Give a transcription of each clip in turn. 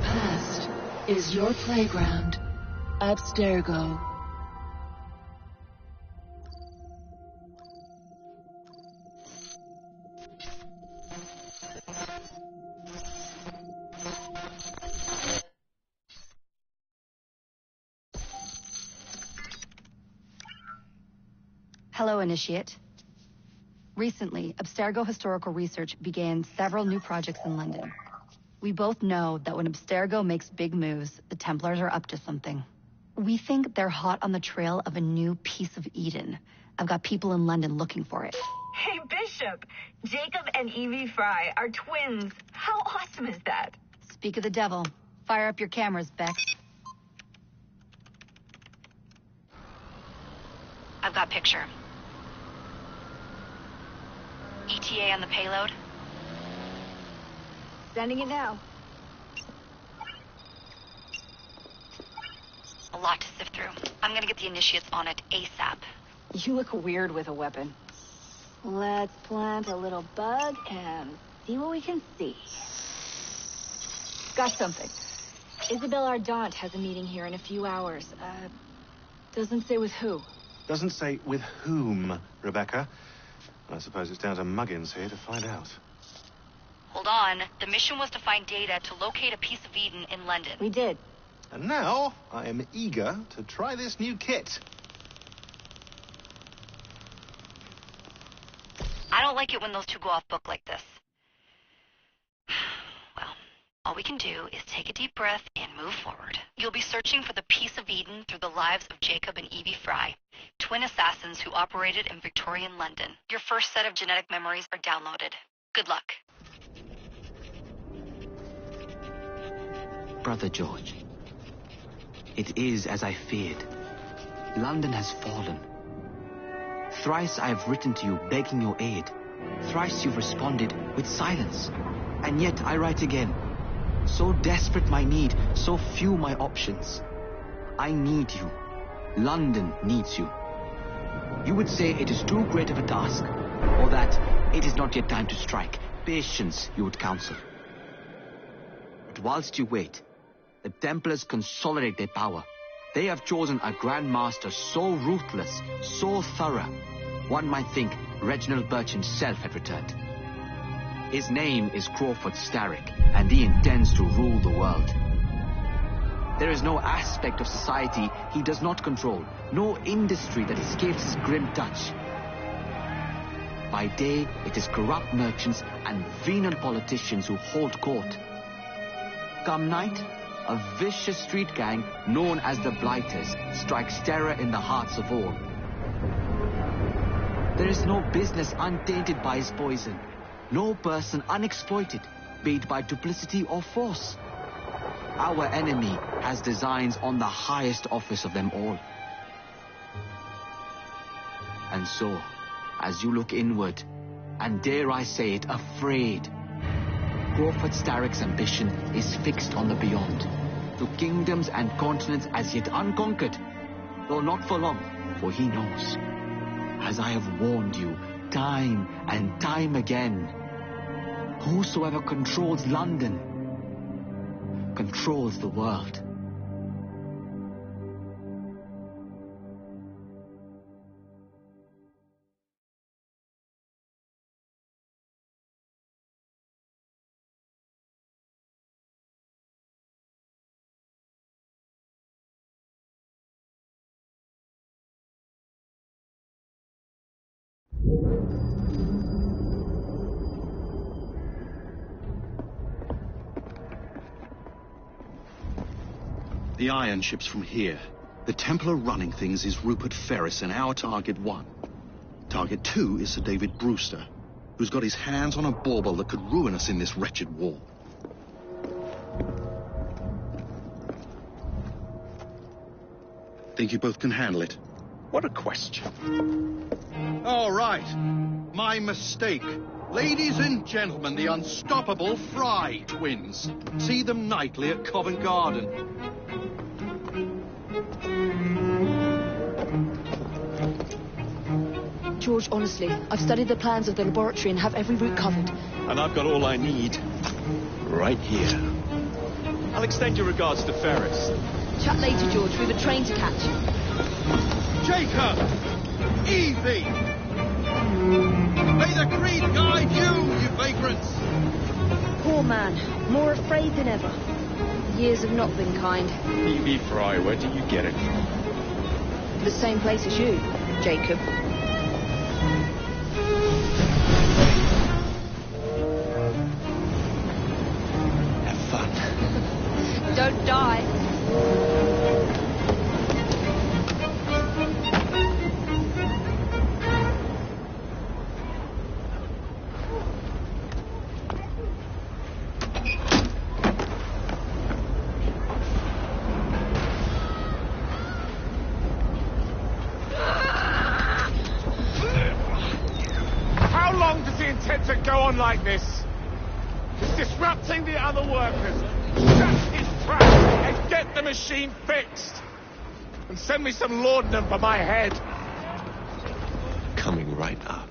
past is your playground. Abstergo. Hello, Initiate. Recently, Abstergo Historical Research began several new projects in London. We both know that when Abstergo makes big moves, the Templars are up to something. We think they're hot on the trail of a new piece of Eden. I've got people in London looking for it. Hey, Bishop! Jacob and Evie Fry are twins. How awesome is that? Speak of the devil. Fire up your cameras, Beck. I've got picture. ETA on the payload? Sending it now. A lot to sift through. I'm gonna get the Initiates on it ASAP. You look weird with a weapon. Let's plant a little bug and see what we can see. Got something. Isabel Ardant has a meeting here in a few hours. Doesn't say with who. Doesn't say with whom, Rebecca. I suppose it's down to Muggins here to find out. Hold on. The mission was to find data to locate a piece of Eden in London. We did. And now, I am eager to try this new kit. I don't like it when those two go off book like this. Well, all we can do is take a deep breath and move forward. You'll be searching for the piece of Eden through the lives of Jacob and Evie Fry, twin assassins who operated in Victorian London. Your first set of genetic memories are downloaded. Good luck. Brother George, it is as I feared. London has fallen. Thrice I have written to you begging your aid. Thrice you've responded with silence. And yet I write again. So desperate my need, so few my options. I need you. London needs you. You would say it is too great of a task, or that it is not yet time to strike. Patience, you would counsel. But whilst you wait, the Templars consolidate their power. They have chosen a Grand Master so ruthless, so thorough, one might think Reginald Birch himself had returned. His name is Crawford Starrick, and he intends to rule the world. There is no aspect of society he does not control, no industry that escapes his grim touch. By day, it is corrupt merchants and venal politicians who hold court. Come night, a vicious street gang known as the Blighters strikes terror in the hearts of all. There is no business untainted by his poison, no person unexploited, be it by duplicity or force. Our enemy has designs on the highest office of them all. And so, as you look inward, and dare I say it, afraid, Crawford Starrick's ambition is fixed on the beyond, to kingdoms and continents as yet unconquered, though not for long, for he knows, as I have warned you time and time again, whosoever controls London controls the world. The iron ship's from here. The Templar running things is Rupert Ferris and our target 1. Target 2 is Sir David Brewster, who's got his hands on a bauble that could ruin us in this wretched war. Think you both can handle it? What a question. All right. My mistake. Ladies and gentlemen, the unstoppable Fry twins. See them nightly at Covent Garden. George, honestly, I've studied the plans of the laboratory and have every route covered. And I've got all I need right here. I'll I'll extend your regards to Ferris. Chat later, George. We've a train to catch. Jacob! Evie! May the creed guide you vagrants! Poor man. More afraid than ever. Years have not been kind. Evie Fry, where do you get it from? The same place as you, Jacob. Have fun. Don't die. How long does he intend to go on like this? He's disrupting the other workers. Shut his trap and get the machine fixed. And send me some laudanum for my head. Coming right up.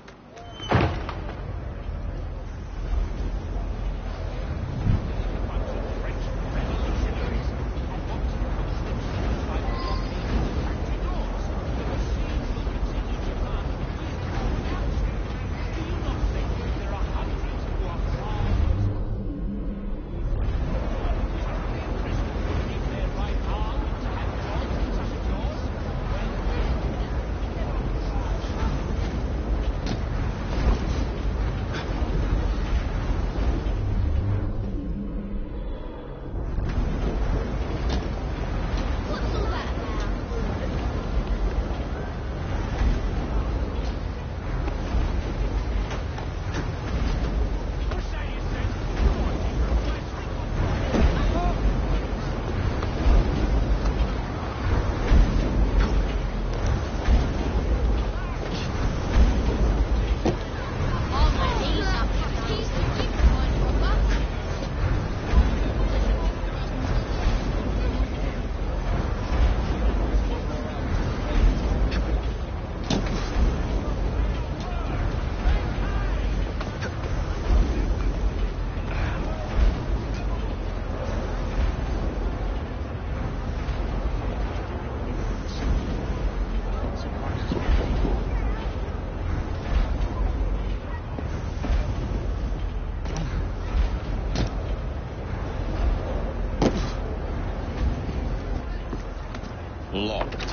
Locked.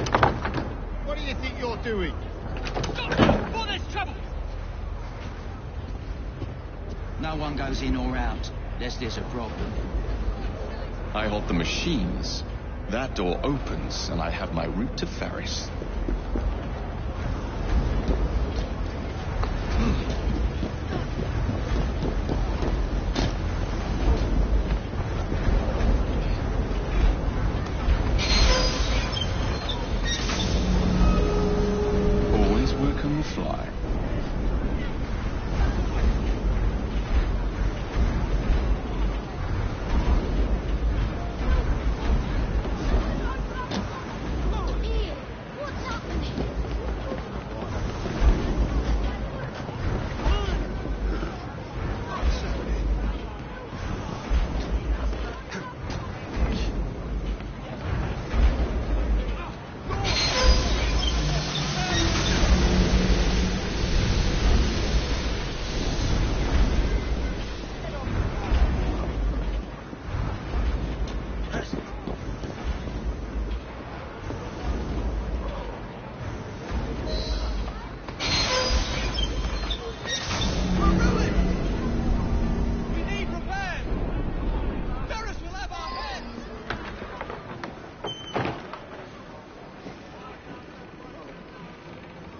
What do you think you're doing? Before there's trouble! No one goes in or out, unless there's a problem. I hold the machines. That door opens, and I have my route to Ferris. Always work on the fly.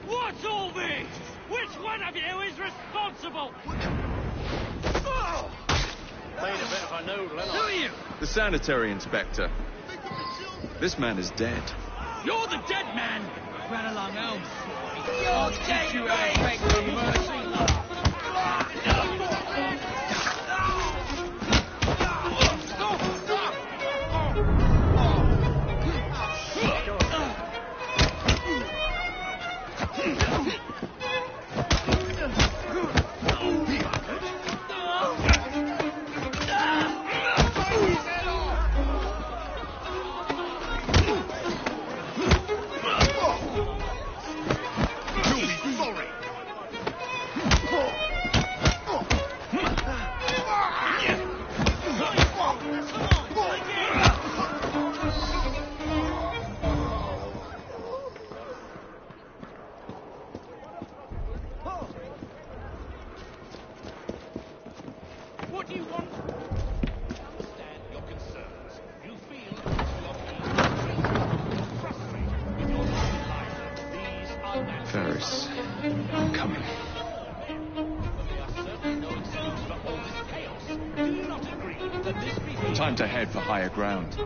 What's all this? Which one of you is responsible? Who are you? The sanitary inspector. This man is dead. You're the dead man! Run along home. You're dead, You have mate! no mercy. Ferris, I'm coming. Time to head for higher ground.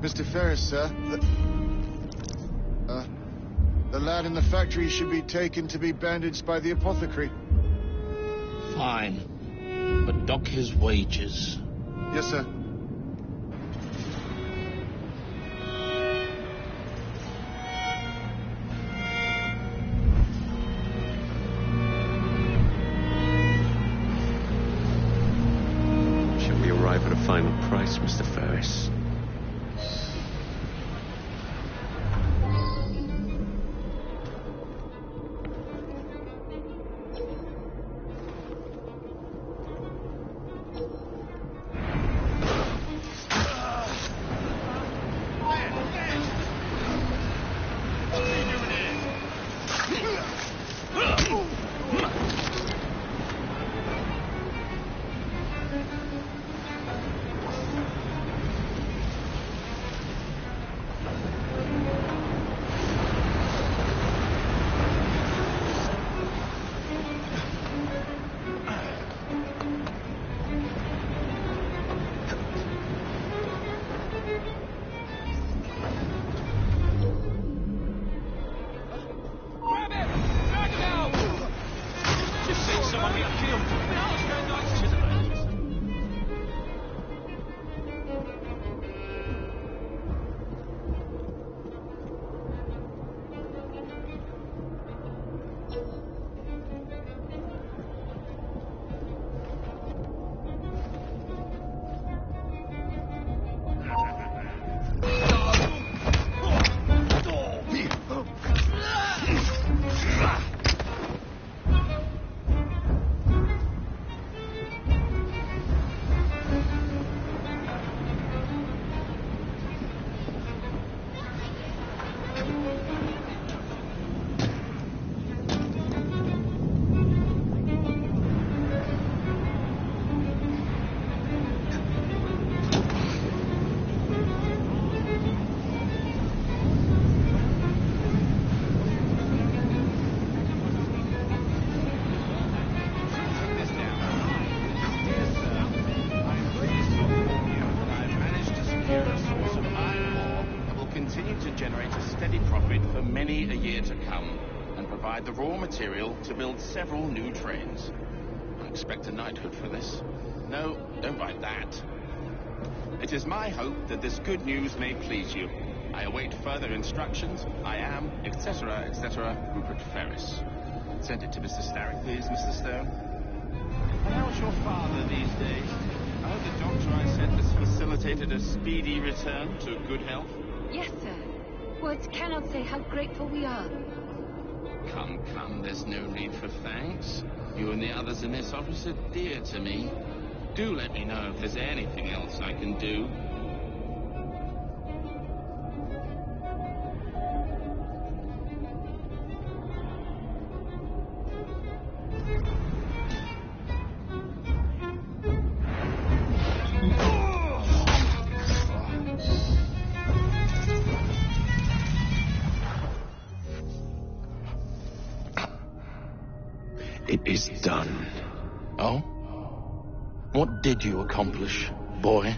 Mr. Ferris, sir. The lad in the factory should be taken to be bandaged by the apothecary. Fine. But dock his wages. Yes, sir. Shall we arrive at a final price, Mr. Ferris? The raw material to build several new trains. I expect a knighthood for this. No, don't write that. It is my hope that this good news may please you. I await further instructions. I am, etc., Rupert Ferris. Send it to Mr. Starrick, please, Mr. Stone. And how's your father these days? I hope the doctor I sent has facilitated a speedy return to good health. Yes, sir. Words cannot say how grateful we are. Come, there's no need for thanks. You and the others in this office are dear to me. Do let me know if there's anything else I can do. It is done. Oh? What did you accomplish, boy?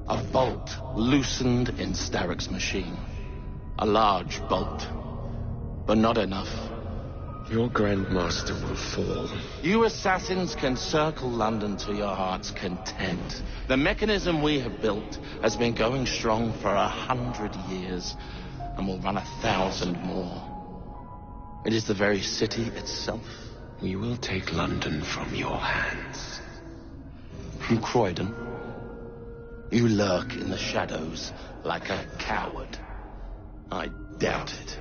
A bolt loosened in Starrick's machine. A large bolt, but not enough. Your Grandmaster will fall. You assassins can circle London to your heart's content. The mechanism we have built has been going strong for 100 years, and will run 1,000 more. It is the very city itself. We will take London from your hands. Croydon, you lurk in the shadows like a coward. I doubt it.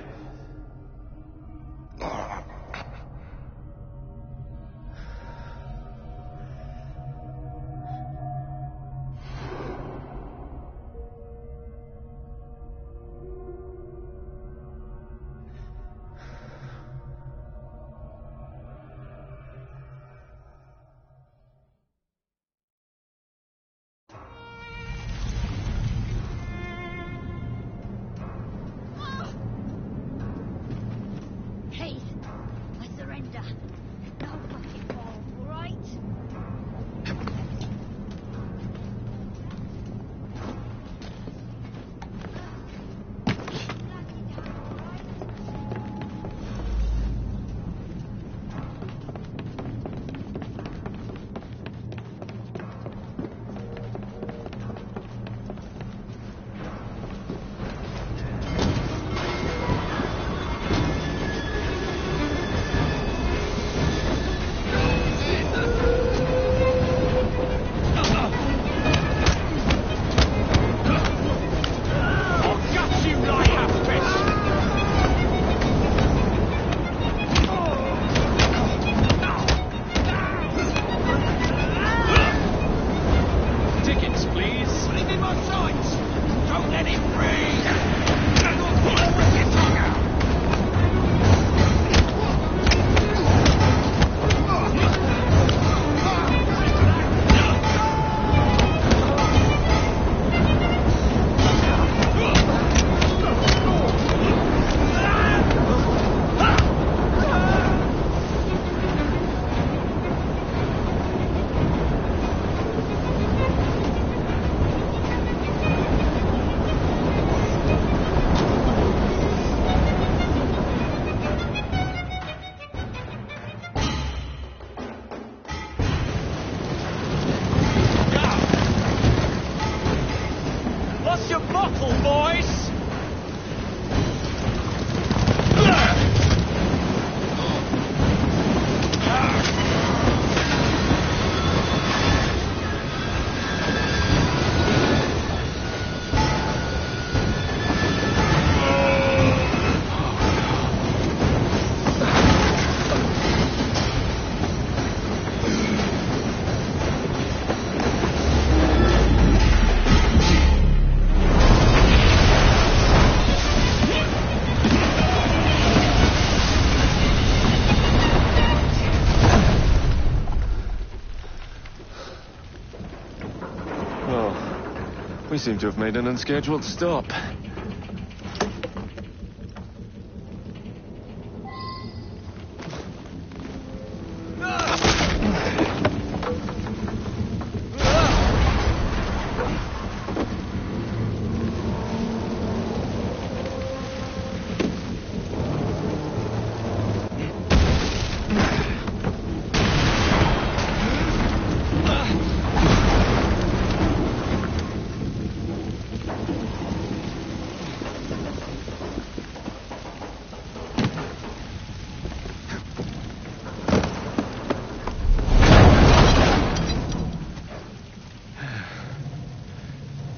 Oh, we seem to have made an unscheduled stop.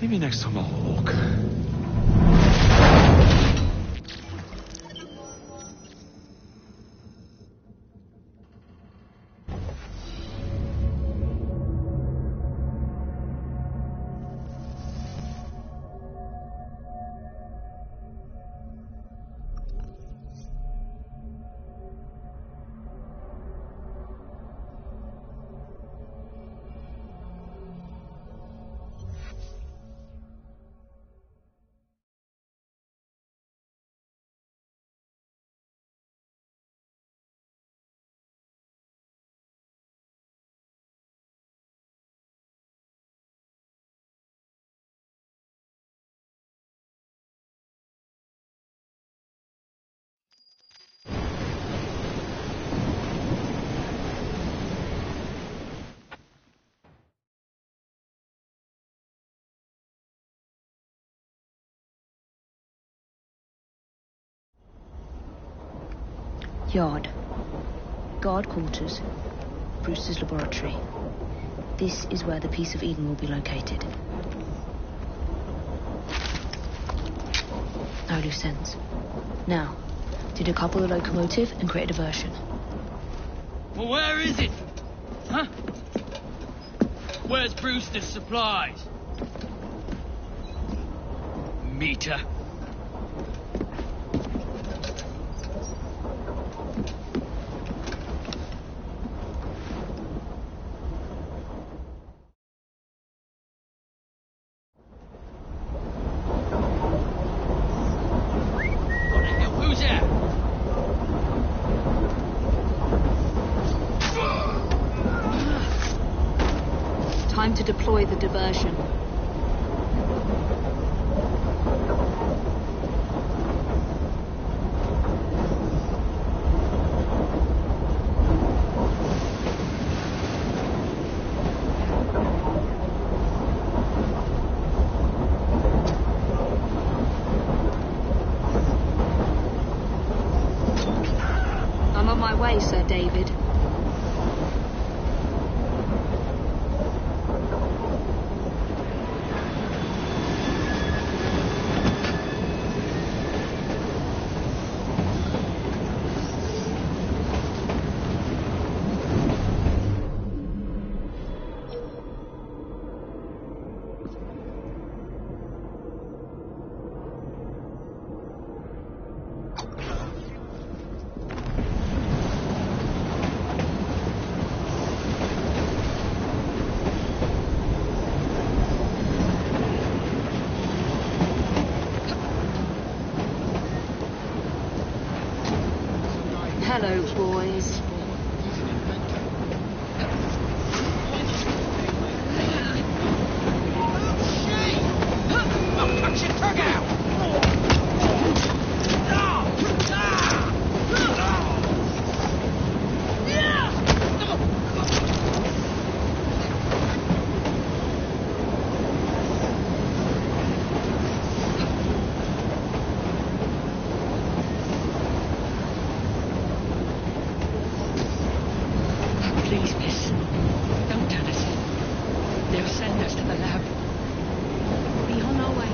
Maybe next time I'll walk. Yard. Guard quarters. Brewster's laboratory. This is where the piece of Eden will be located. No loose ends. Now, to decouple the locomotive and create a diversion. Well, where is it? Huh? Where's Brewster's supplies? Meter. Time to deploy the diversion. I'm on my way, Sir David. Hello, boys. Please, miss. Don't turn us in. They'll send us to the lab. We'll be on our way.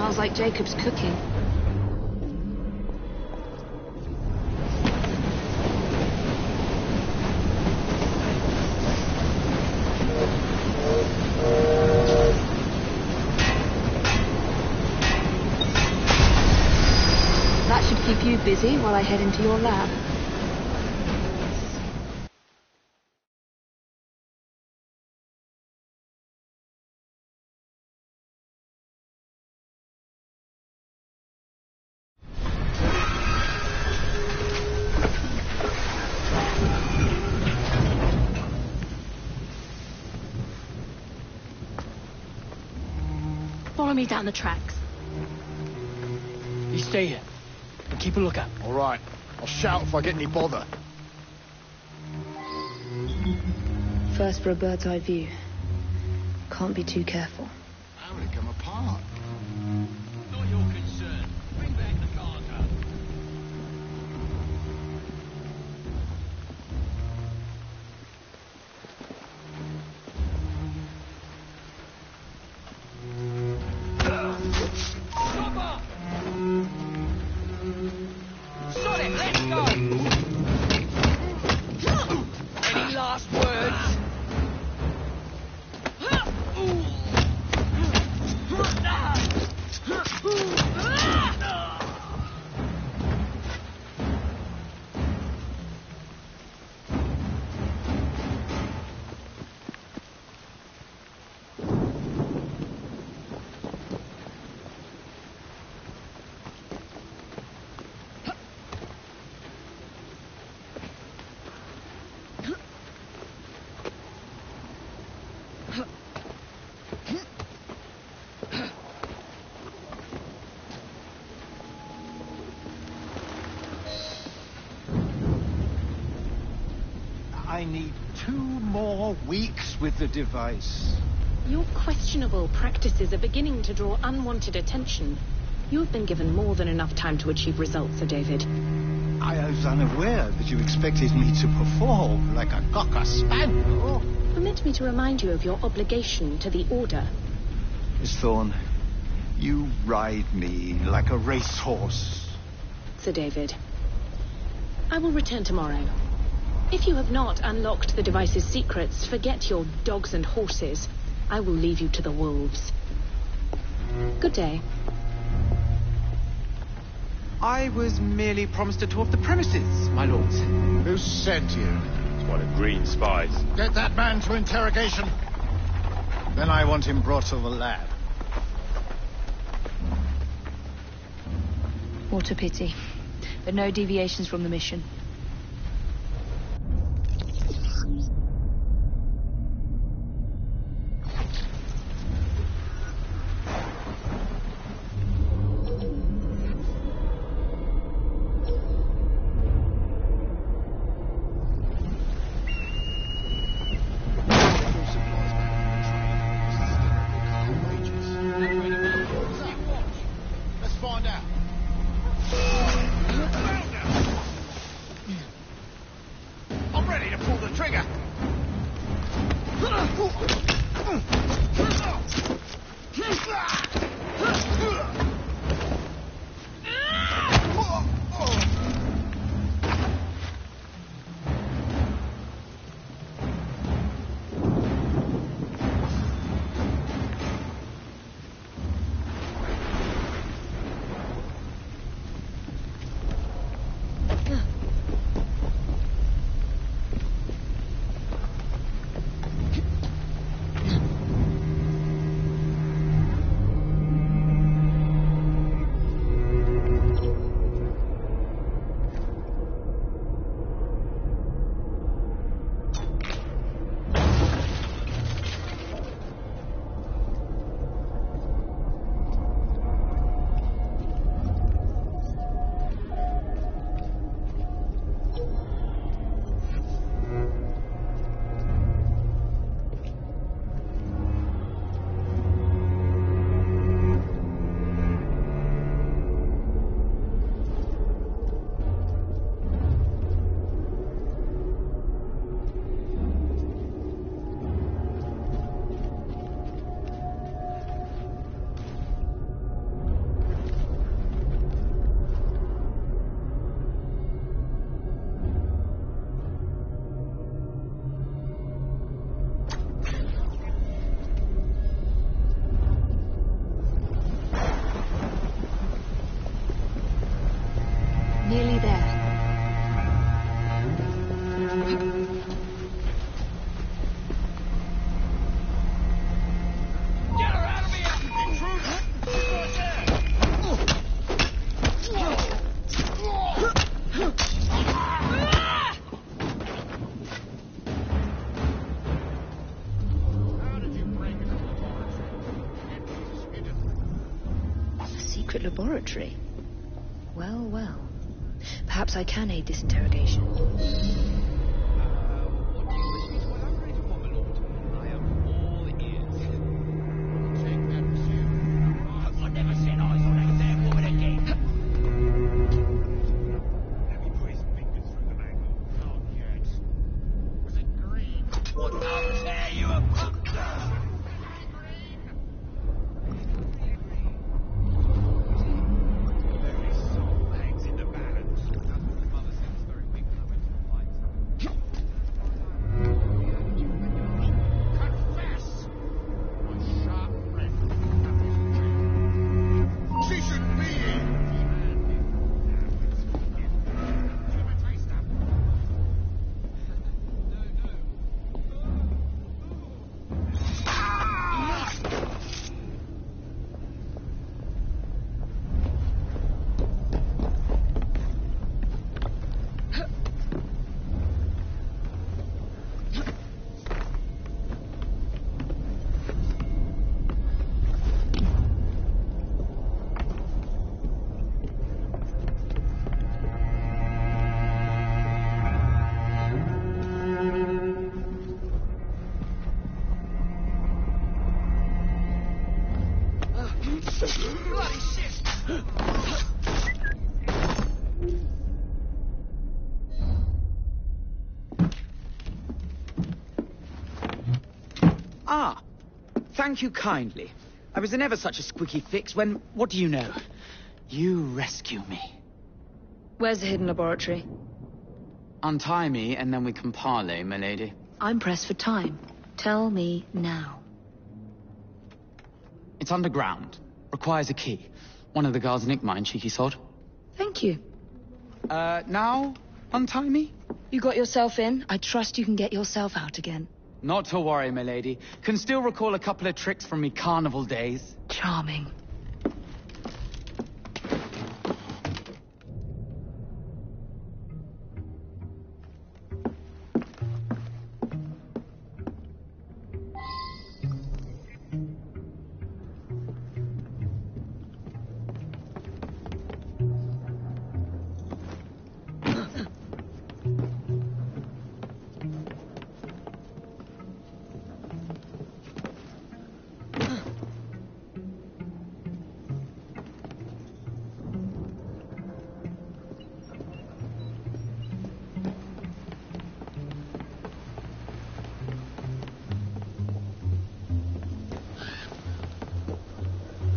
Smells like Jacob's cooking. That should keep you busy while I head into your lab. Follow me down the tracks. You stay here and keep a lookout. All right. I'll shout if I get any bother. First for a bird's eye view. Can't be too careful. How would it come apart? Not your concern. Bring back the cargo. Sod it, let's go! Any last words? I need 2 more weeks with the device. Your questionable practices are beginning to draw unwanted attention. You have been given more than enough time to achieve results, Sir David. I was unaware that you expected me to perform like a cocker spaniel. Permit me to remind you of your obligation to the Order. Miss Thorne, you ride me like a racehorse. Sir David, I will return tomorrow. If you have not unlocked the device's secrets, forget your dogs and horses. I will leave you to the wolves. Good day. I was merely promised a tour of the premises, my lords. Who sent you? It's one of Green's spies. Get that man to interrogation. Then I want him brought to the lab. What a pity. But no deviations from the mission. secret laboratory. Well, well. Perhaps I can aid this interrogation. Ah, thank you kindly. I was in ever such a squeaky fix when, what do you know? You rescue me. Where's the hidden laboratory? Untie me and then we can parley, my lady. I'm pressed for time. Tell me now. It's underground. Requires a key. One of the guards nicked mine, cheeky sod. Thank you. Now? Untie me? You got yourself in. I trust you can get yourself out again. Not to worry, my lady. Can still recall a couple of tricks from me carnival days. Charming.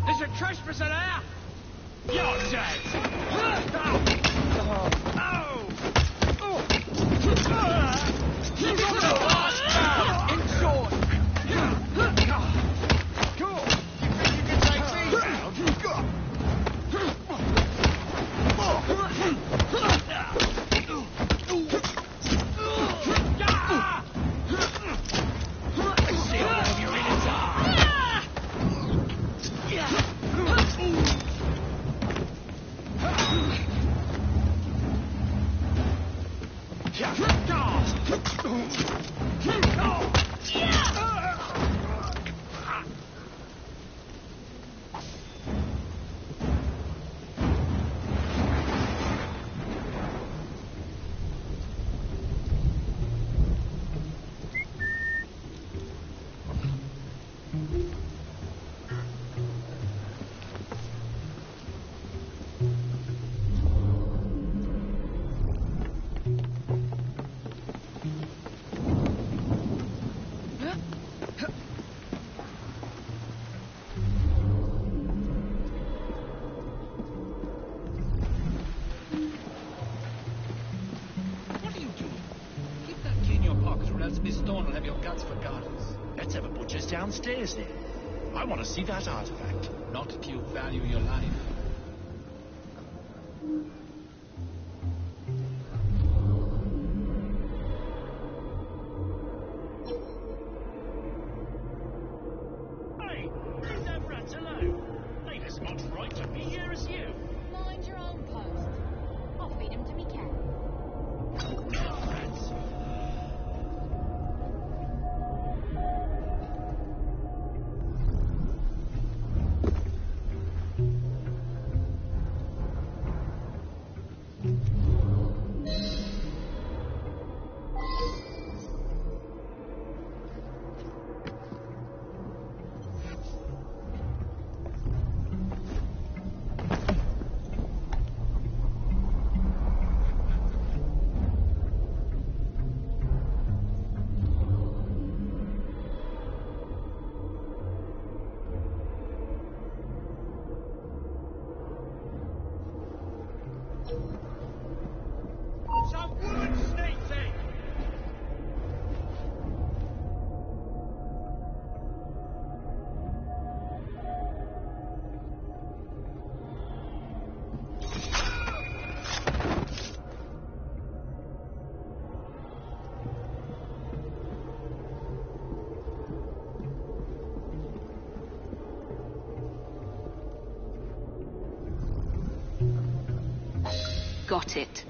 There's a trespasser there! You're dead! In short! Cool! You think you can take me down? See all of you in its Miss Thorne will have your guts for gardens. Let's have a butcher's downstairs then. I want to see that artifact. Not if you value your life. Hey, leave that rat alone. They've as much right to be here as you. Mind your own post. I'll feed him to me cat. Rats. got it.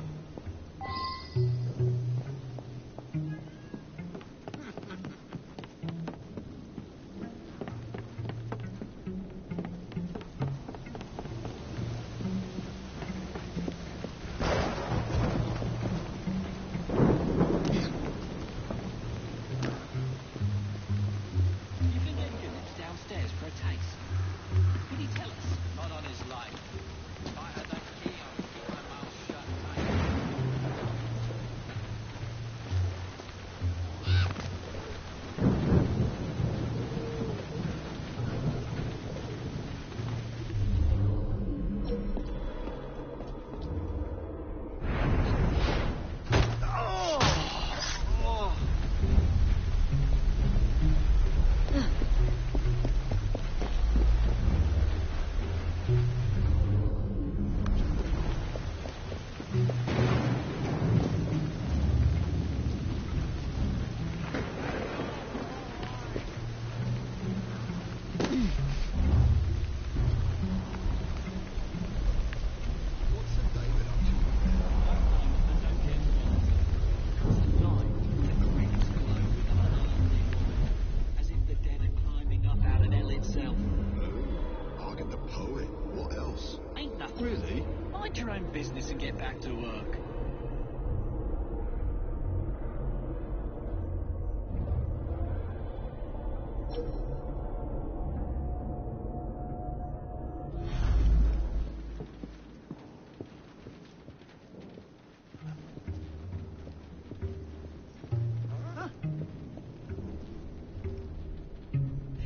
Really? Mind your own business and get back to work.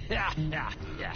Yeah.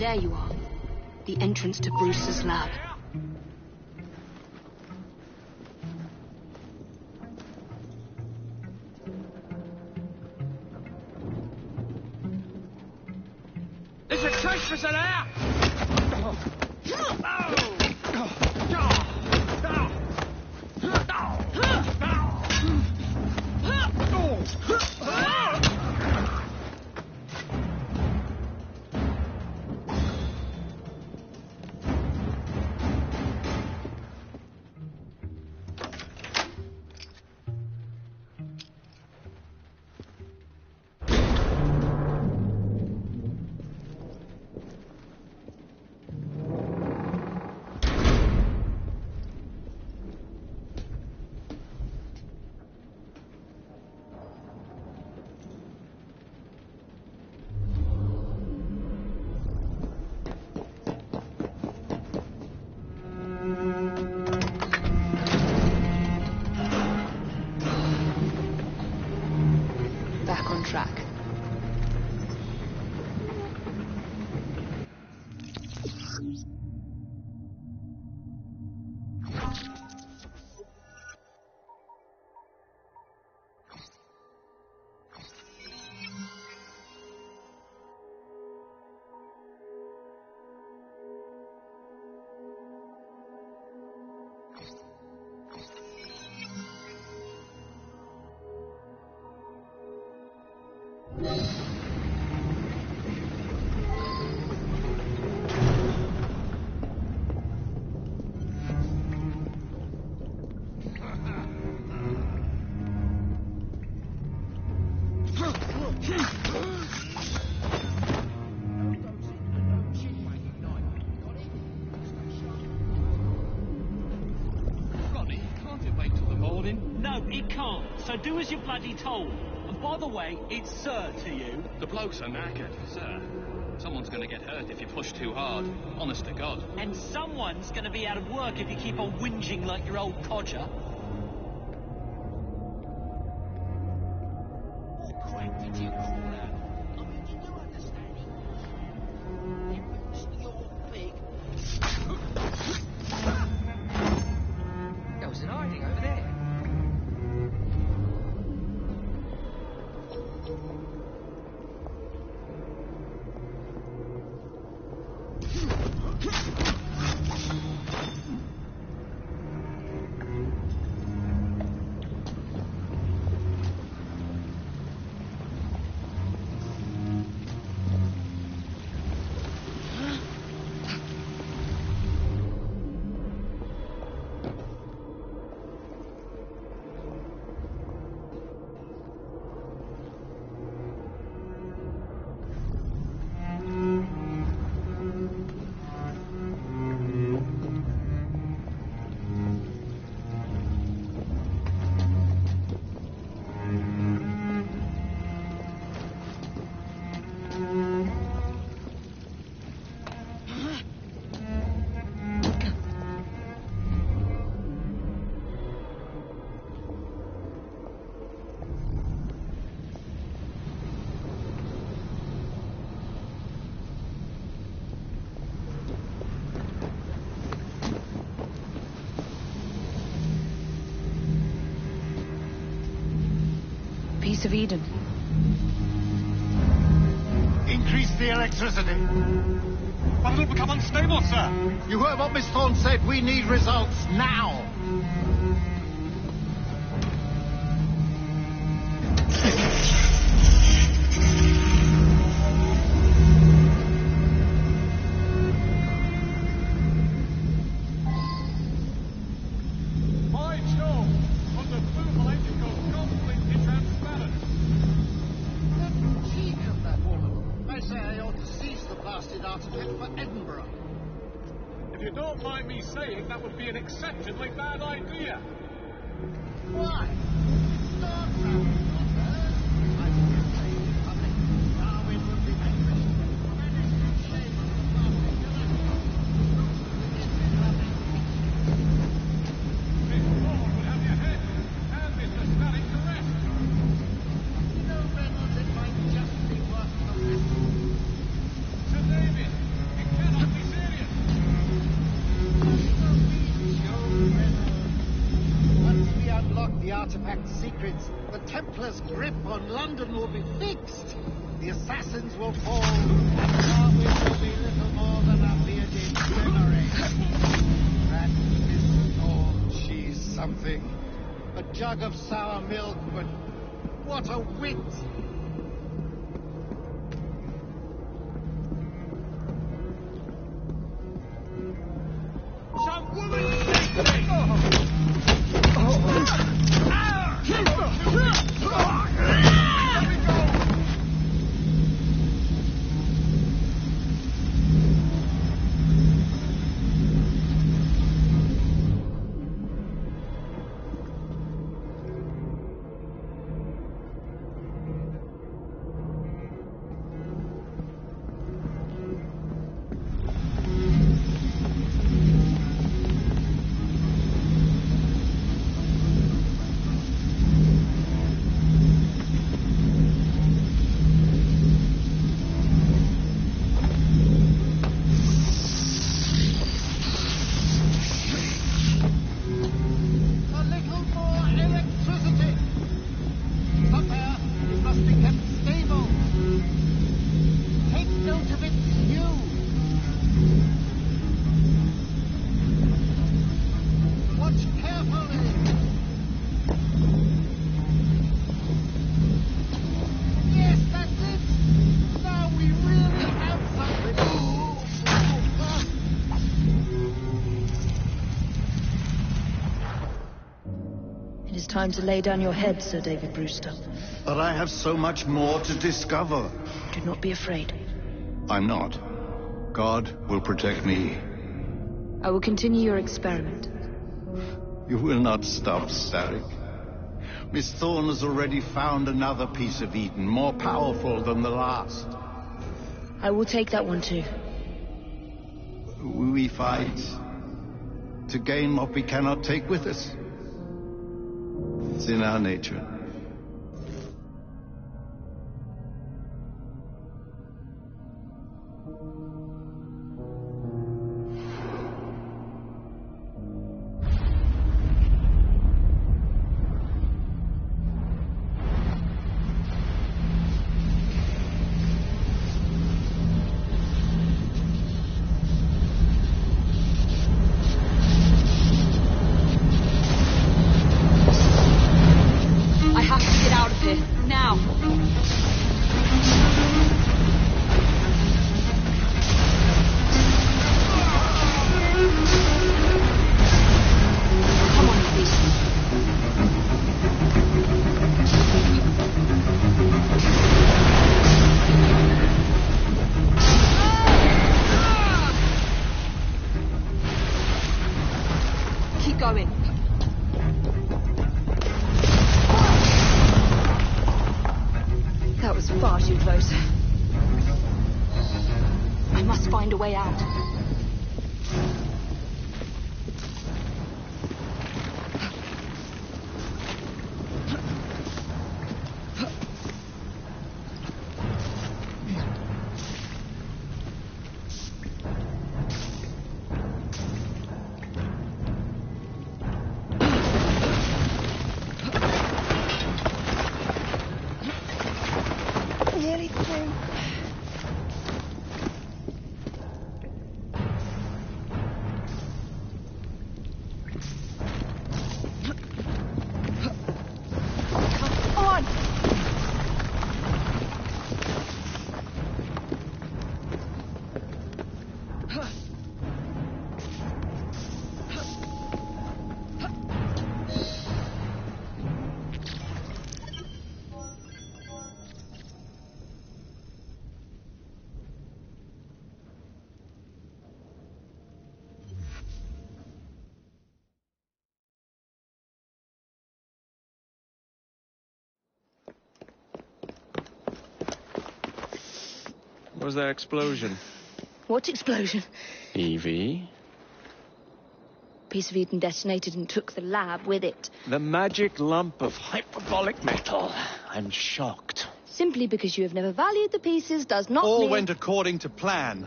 There you are. The entrance to Bruce's lab. There's a trespasser there! of him? No, it can't. So do as you're bloody told. And by the way, it's sir to you. The blokes are knackered, sir. Someone's going to get hurt if you push too hard. Honest to God. And someone's going to be out of work if you keep on whinging like your old codger. What crap did you call that? I mean, did you understand it? You're big. There was an hiding over there. Piece of Eden. Increase the electricity. But it'll become unstable, sir. You heard what Miss Thorne said. We need results now. If you don't mind me saying, that would be an exceptionally bad idea. Why? Secrets, the Templars' grip on London will be fixed. The assassins will fall, and Darwin will be little more than a bearded memory. That Miss Thorne, she's something. A jug of sour milk, but what a wit! Some woman saved me! It is time to lay down your head, Sir David Brewster. But I have so much more to discover. Do not be afraid. I'm not. God will protect me. I will continue your experiment. You will not stop, Starrick. Miss Thorne has already found another piece of Eden, more powerful than the last. I will take that one too. We fight to gain what we cannot take with us. It's in our nature. That was far too close. I must find a way out. Nearly through. Come on! What was that explosion? What explosion? Evie? Piece of Eden detonated and took the lab with it. The magic lump of hyperbolic metal. I'm shocked. Simply because you have never valued the pieces does not All mean... went according to plan,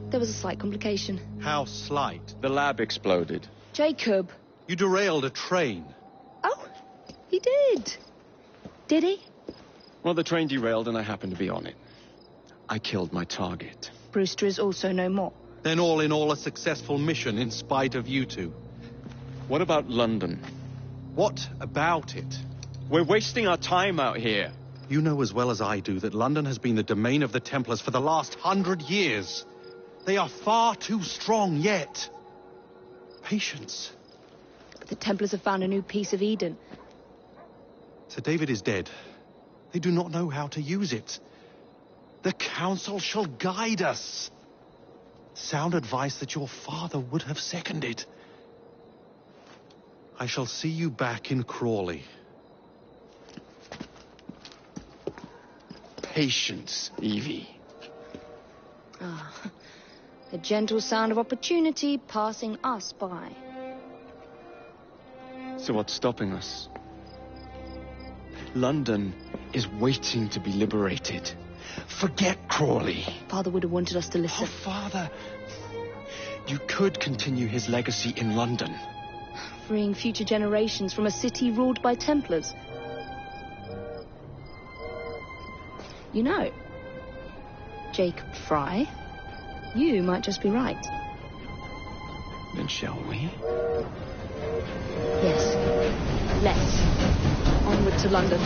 There was a slight complication. How slight? The lab exploded. Jacob. You derailed a train. Oh, he did. Did he? Well, the train derailed and I happened to be on it. I killed my target. Brewster is also no more. Then all in all a successful mission in spite of you two. What about London? What about it? We're wasting our time out here. You know as well as I do that London has been the domain of the Templars for the last 100 years. They are far too strong yet. Patience. But the Templars have found a new piece of Eden. Sir David is dead. They do not know how to use it. The Council shall guide us. Sound advice that your father would have seconded. I shall see you back in Crawley. Patience, Evie. Ah, the gentle sound of opportunity passing us by. So what's stopping us? London is waiting to be liberated. Forget Crawley. Father would have wanted us to listen. Oh, Father. You could continue his legacy in London. Freeing future generations from a city ruled by Templars. You know, Jacob Fry, you might just be right. Then shall we? Yes. Let's. Onward to London.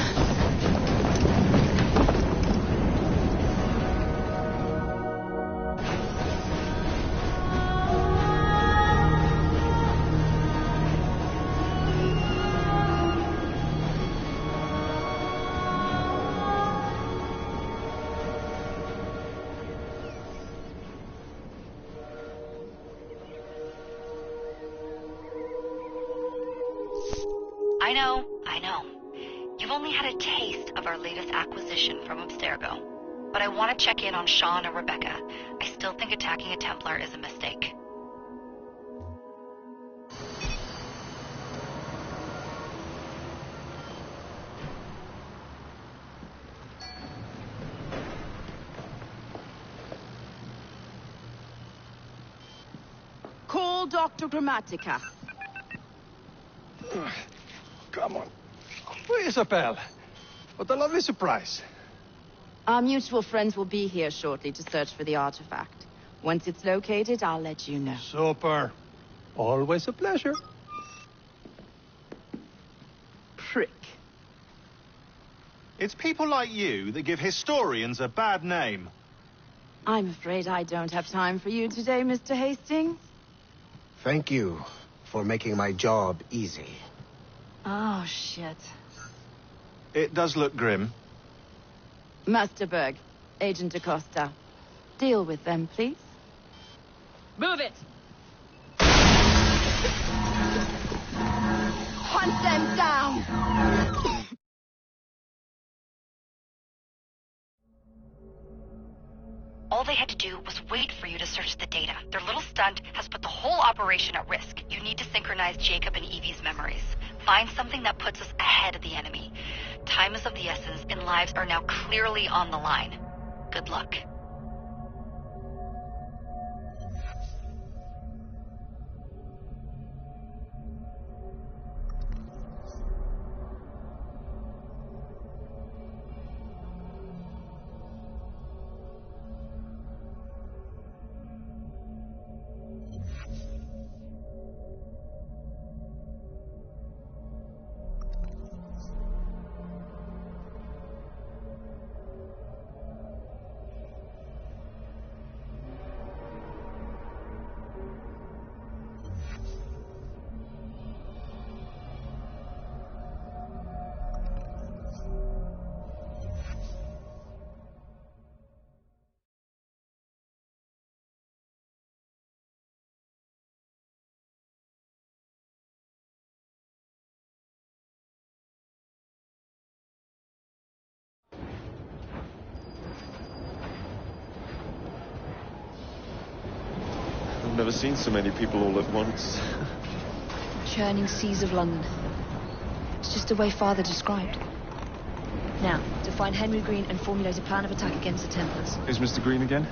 I know. You've only had a taste of our latest acquisition from Abstergo. But I want to check in on Sean and Rebecca. I still think attacking a Templar is a mistake. Call Dr. Grammatica. Come on. Isabel. What a lovely surprise. Our mutual friends will be here shortly to search for the artifact. Once it's located, I'll let you know. Super. Always a pleasure. Prick. It's people like you that give historians a bad name. I'm afraid I don't have time for you today, Mr. Hastings. Thank you for making my job easy. Oh, shit. It does look grim. Masterberg, Agent Acosta. Deal with them, please. Move it! Hunt them down! All they had to do was wait for you to search the data. Their little stunt has put the whole operation at risk. You need to synchronize Jacob and Evie's memories. Find something that puts us ahead of the enemy. Time is of the essence, and lives are now clearly on the line. Good luck. I've never seen so many people all at once. Churning seas of London. It's just the way Father described. Now, to find Henry Green and formulate a plan of attack against the Templars. Is Mr. Green again?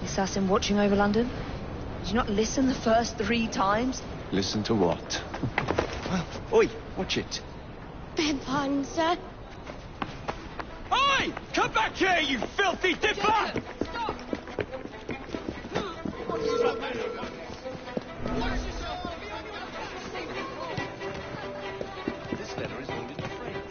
The assassin watching over London? Did you not listen the first 3 times? Listen to what? Oi, watch it. Beg pardon, sir. Oi! Come back here, you filthy dipper! This letter is all in French.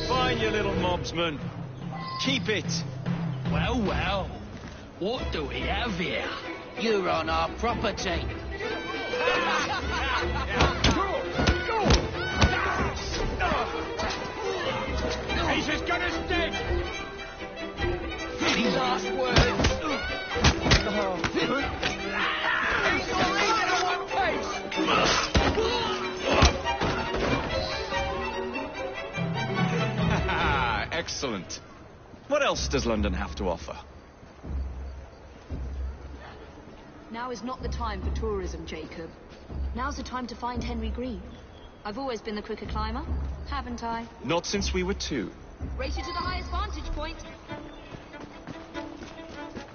Fine, you little mobsman. Keep it. Well, well. What do we have here? You're on our property. He's as good as dead. Any last words? He's all in one piece. Excellent. What else does London have to offer? Now is not the time for tourism, Jacob. Now's the time to find Henry Green. I've always been the quicker climber, haven't I? Not since we were 2. Race you to the highest vantage point.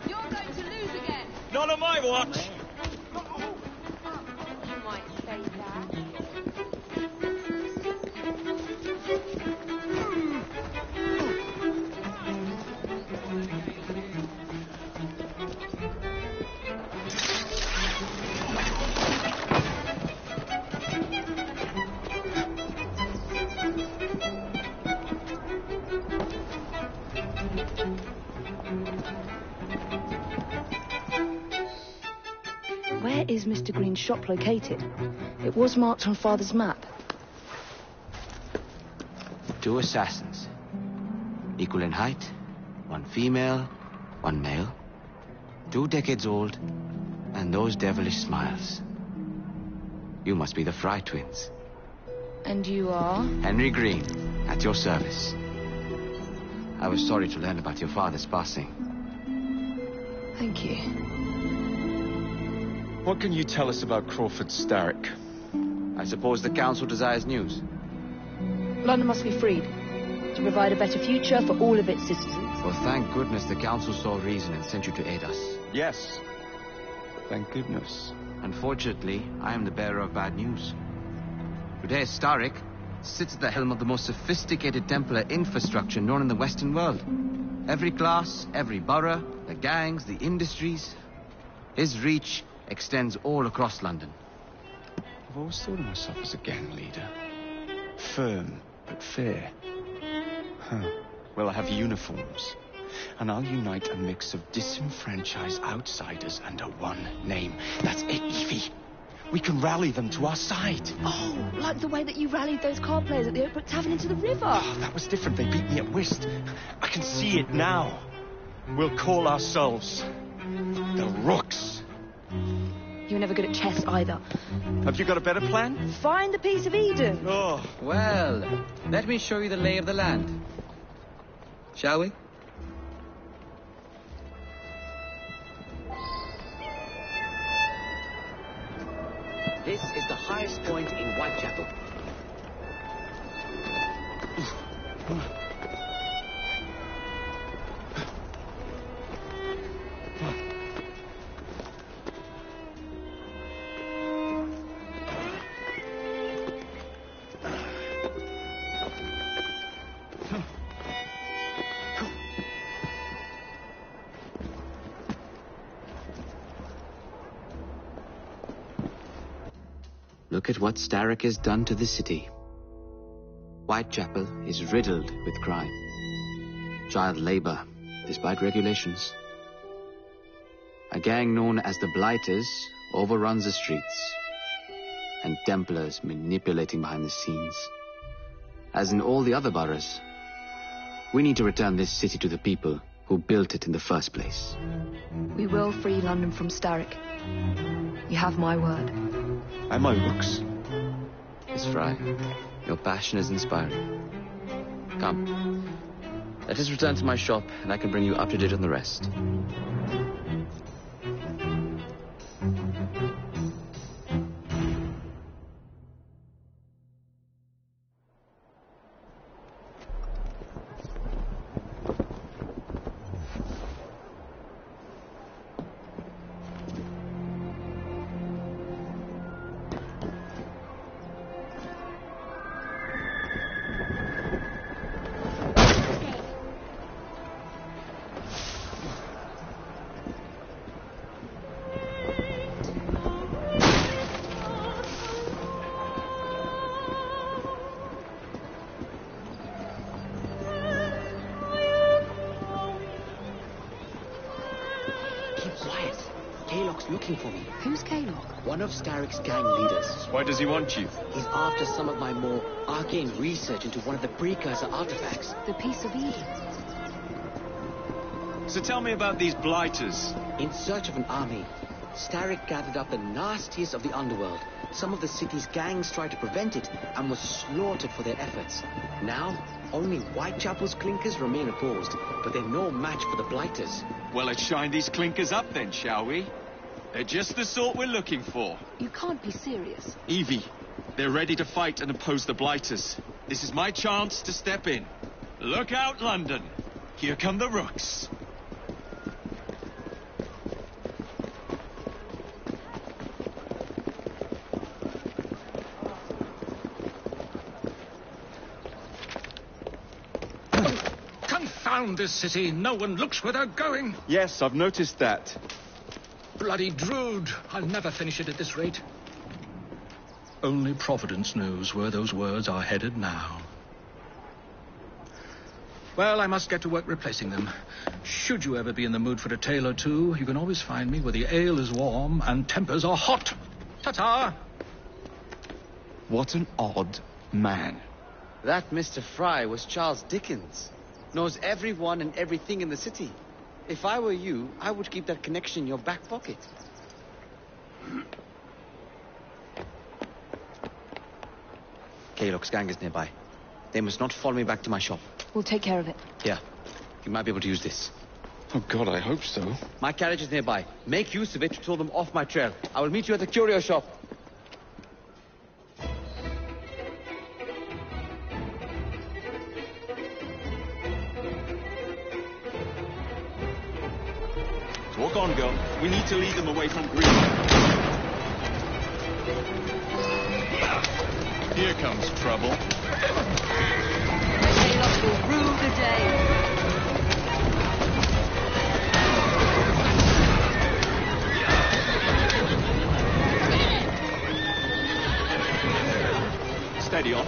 You're going to lose again. Not on my watch. You might say that. is Mr. Green's shop located? It was marked on Father's map. 2 assassins. Equal in height. 1 female, 1 male. 2 decades old. And those devilish smiles. You must be the Fry twins. And you are? Henry Green, at your service. I was sorry to learn about your father's passing. Thank you. What can you tell us about Crawford Starrick? I suppose the Council desires news. London must be freed to provide a better future for all of its citizens. Well, thank goodness the Council saw reason and sent you to aid us. Yes. Thank goodness. Unfortunately, I am the bearer of bad news. Today, Starrick sits at the helm of the most sophisticated Templar infrastructure known in the Western world. Every class, every borough, the gangs, the industries. His reach extends all across London. I've always thought of myself as a gang leader. Firm, but fair. Well, I have uniforms. And I'll unite a mix of disenfranchised outsiders under one name. That's it, Evie. We can rally them to our side. Oh, like the way that you rallied those card players at the Oakbrook Tavern into the river. Oh, that was different. They beat me at whist. I can see it now. We'll call ourselves the Rooks. You were never good at chess either. Have you got a better plan? Find the piece of Eden. Oh. Well, let me show you the lay of the land. Shall we? This is the highest point in Whitechapel. Look at what Starrick has done to the city. Whitechapel is riddled with crime. Child labor, despite regulations. A gang known as the Blighters overruns the streets. And Templars manipulating behind the scenes. As in all the other boroughs, we need to return this city to the people who built it in the first place. We will free London from Starrick. You have my word. And my Rooks. Miss Fry, your passion is inspiring. Come, let us return to my shop, and I can bring you up to date on the rest. Looking for me. Who's Kaylock? One of Starrick's gang leaders. Why does he want you? He's after some of my more arcane research into one of the precursor artifacts. The piece of Eden. So tell me about these Blighters. In search of an army, Starrick gathered up the nastiest of the underworld. Some of the city's gangs tried to prevent it and were slaughtered for their efforts. Now, only Whitechapel's clinkers remain opposed, but they're no match for the Blighters. Well, let's shine these clinkers up then, shall we? They're just the sort we're looking for. You can't be serious. Evie, they're ready to fight and oppose the Blighters. This is my chance to step in. Look out, London. Here come the Rooks. Confound this city. No one looks where they're going. Yes, I've noticed that. Bloody Drood. I'll never finish it at this rate. Only Providence knows where those words are headed now. Well, I must get to work replacing them. Should you ever be in the mood for a tale or two, you can always find me where the ale is warm and tempers are hot. Ta-ta! What an odd man. That Mr. Fry was Charles Dickens. Knows everyone and everything in the city. If I were you, I would keep that connection in your back pocket. Kaylock's gang is nearby. They must not follow me back to my shop. We'll take care of it. Here, you might be able to use this. Oh, God, I hope so. My carriage is nearby. Make use of it to throw them off my trail. I will meet you at the curio shop. Walk on, girl. We need to lead them away from Green. Here comes trouble. Kaylock will rue the day. Steady on.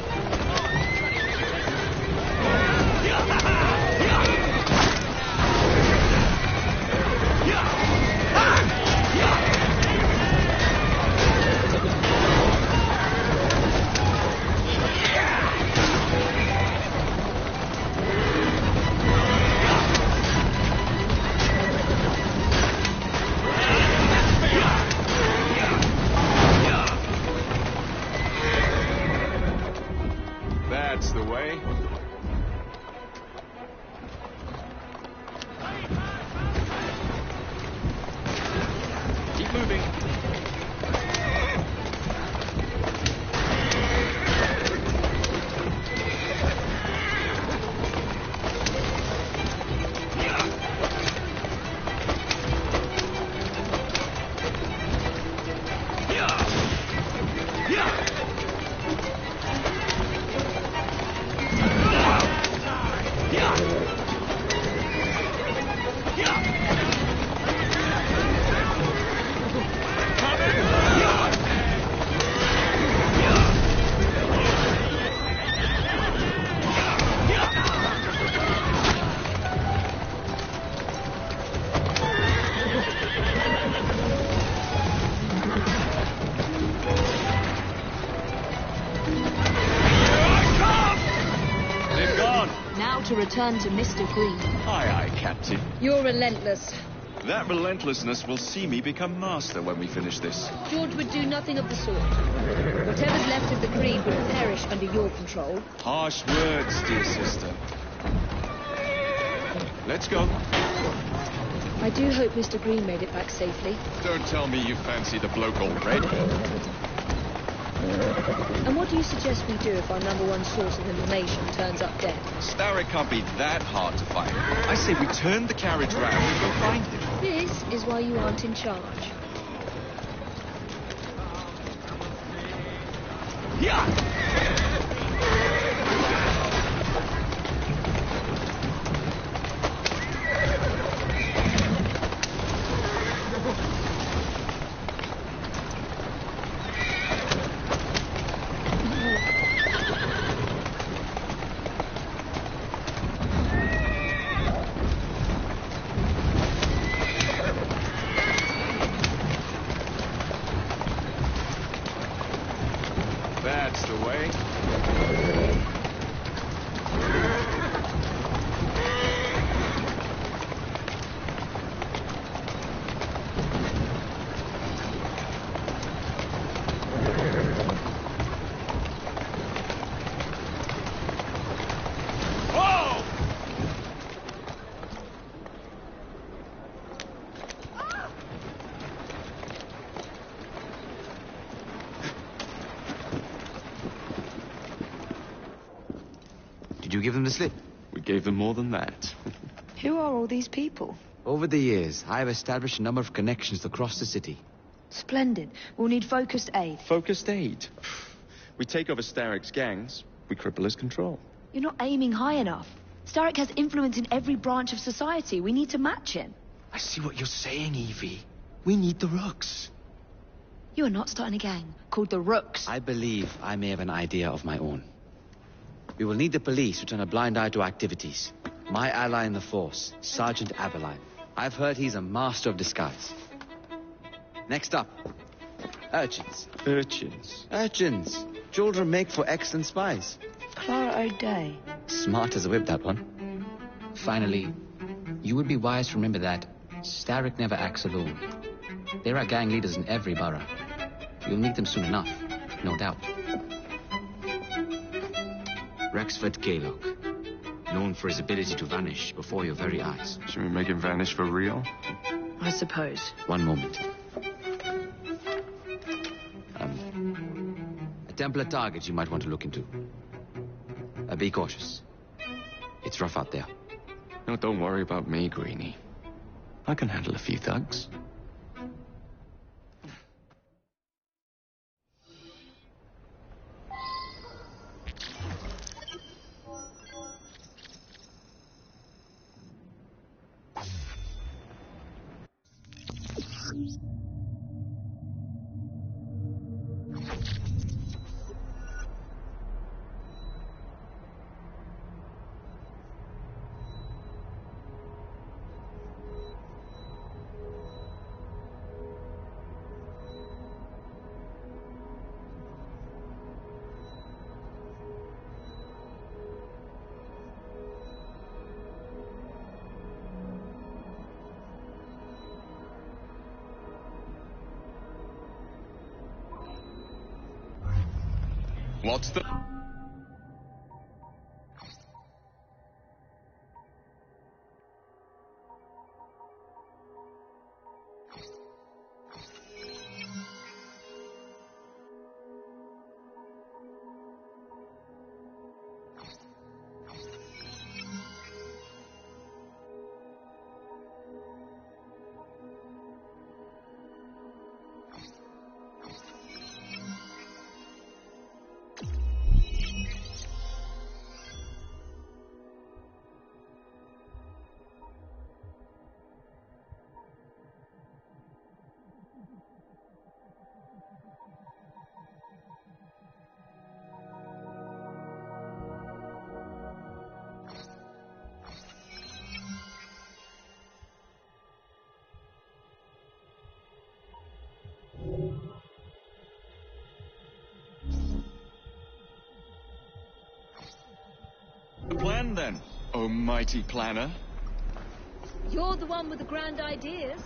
That's the way. Keep moving. To return to Mr. Green. Aye, aye, Captain. You're relentless. That relentlessness will see me become master when we finish this. George would do nothing of the sort. Whatever's left of the Green would perish under your control. Harsh words, dear sister. Let's go. I do hope Mr. Green made it back safely. Don't tell me you fancy the bloke already. And what do you suggest we do if our #1 source of information turns up dead? Starrick can't be that hard to find. I say we turn the carriage round and go find him. This is why you aren't in charge. Yeah! That's the way. Whoa! Did you give them the slip? We gave them more than that. Who are all these people? Over the years, I have established a number of connections across the city. Splendid. We'll need focused aid. Focused aid. We take over Starrick's gangs, we cripple his control. You're not aiming high enough. Starrick has influence in every branch of society. We need to match him. I see what you're saying, Evie. We need the Rooks. You are not starting a gang called the Rooks. I believe I may have an idea of my own. We will need the police to turn a blind eye to activities. My ally in the force, Sergeant Aberline. I've heard he's a master of disguise. Next up, urchins. Urchins? Urchins. Children make for excellent spies. Clara O'Day. Smart as a whip, that one. Finally, you would be wise to remember that Starrick never acts alone. There are gang leaders in every borough. You'll meet them soon enough, no doubt. Rexford Gaylock, known for his ability to vanish before your very eyes. Should we make him vanish for real? I suppose. One moment. A Templar target you might want to look into. Be cautious. It's rough out there. No, don't worry about me, Greenie. I can handle a few thugs. What's the... plan, then, oh mighty planner? You're the one with the grand ideas.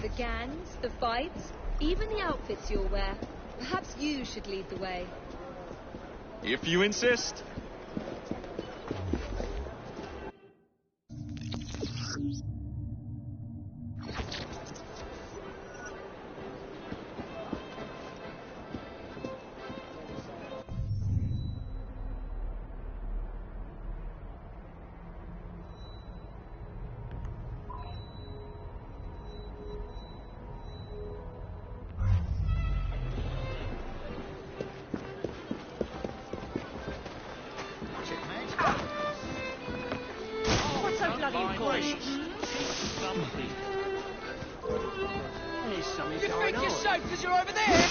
The gangs, the fights, even the outfits you'll wear. Perhaps you should lead the way. If you insist. What's so bloody important? There's something You going think on. you're safe because you're over there?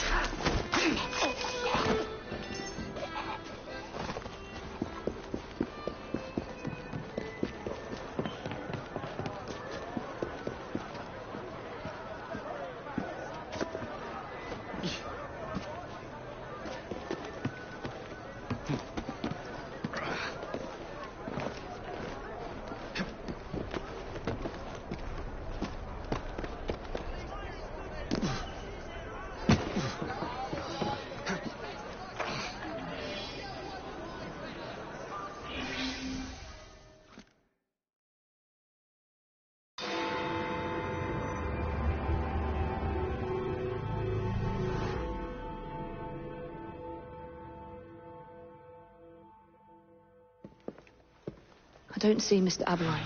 I don't see Mr. Aberline.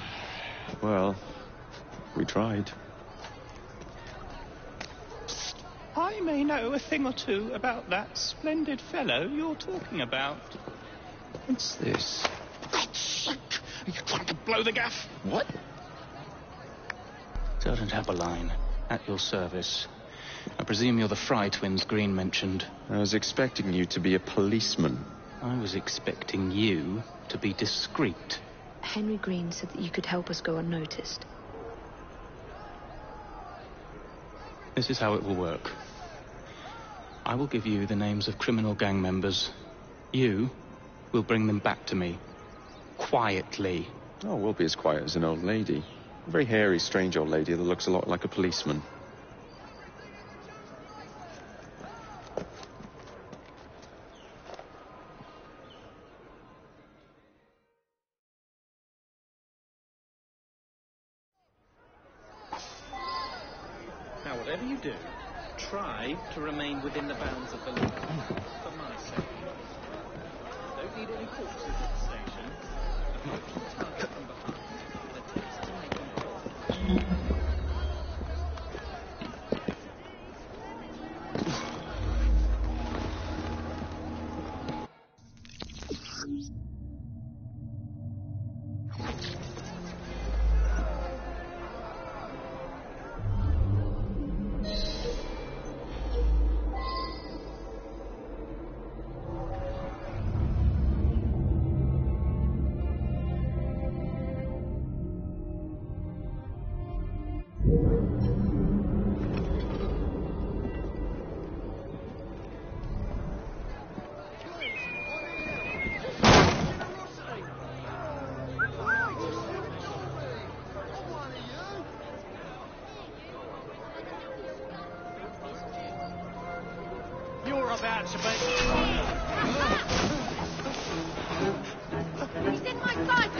Well, we tried. I may know a thing or two about that splendid fellow you're talking about. What's this? Are you trying to blow the gaff? What? Sergeant Aberline, at your service. I presume you're the Fry twins Green mentioned. I was expecting you to be a policeman. I was expecting you to be discreet. Henry Green said that you could help us go unnoticed. This is how it will work. I will give you the names of criminal gang members. You will bring them back to me. Quietly. Oh, we'll be as quiet as an old lady. A very hairy, strange old lady that looks a lot like a policeman. Now, whatever you do, try to remain within the bounds of the law. For my sake. Don't need any corpses at the station. A quick target from behind. And a text to make them call. You're about to be... He's in my sight!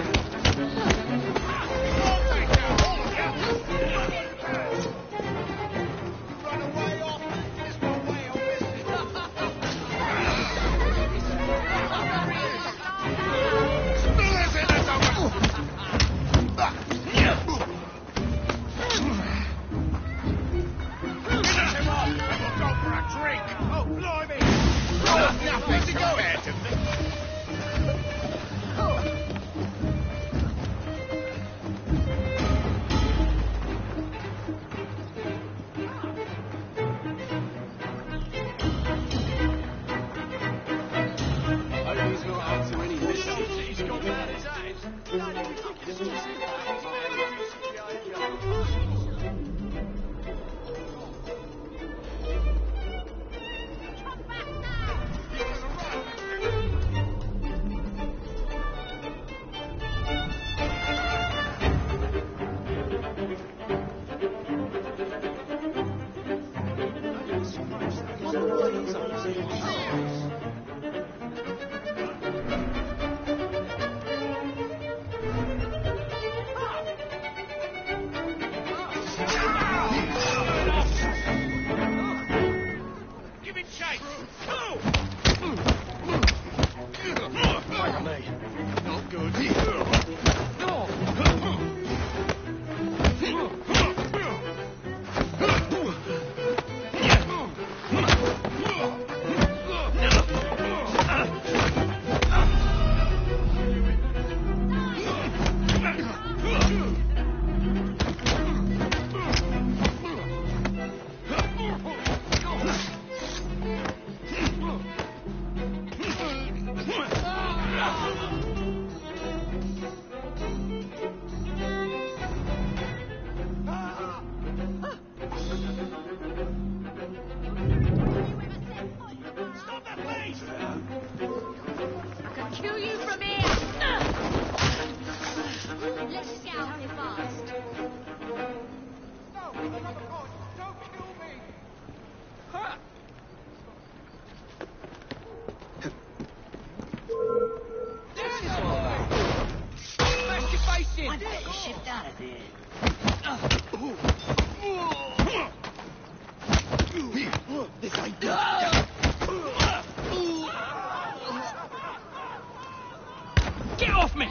Get off me!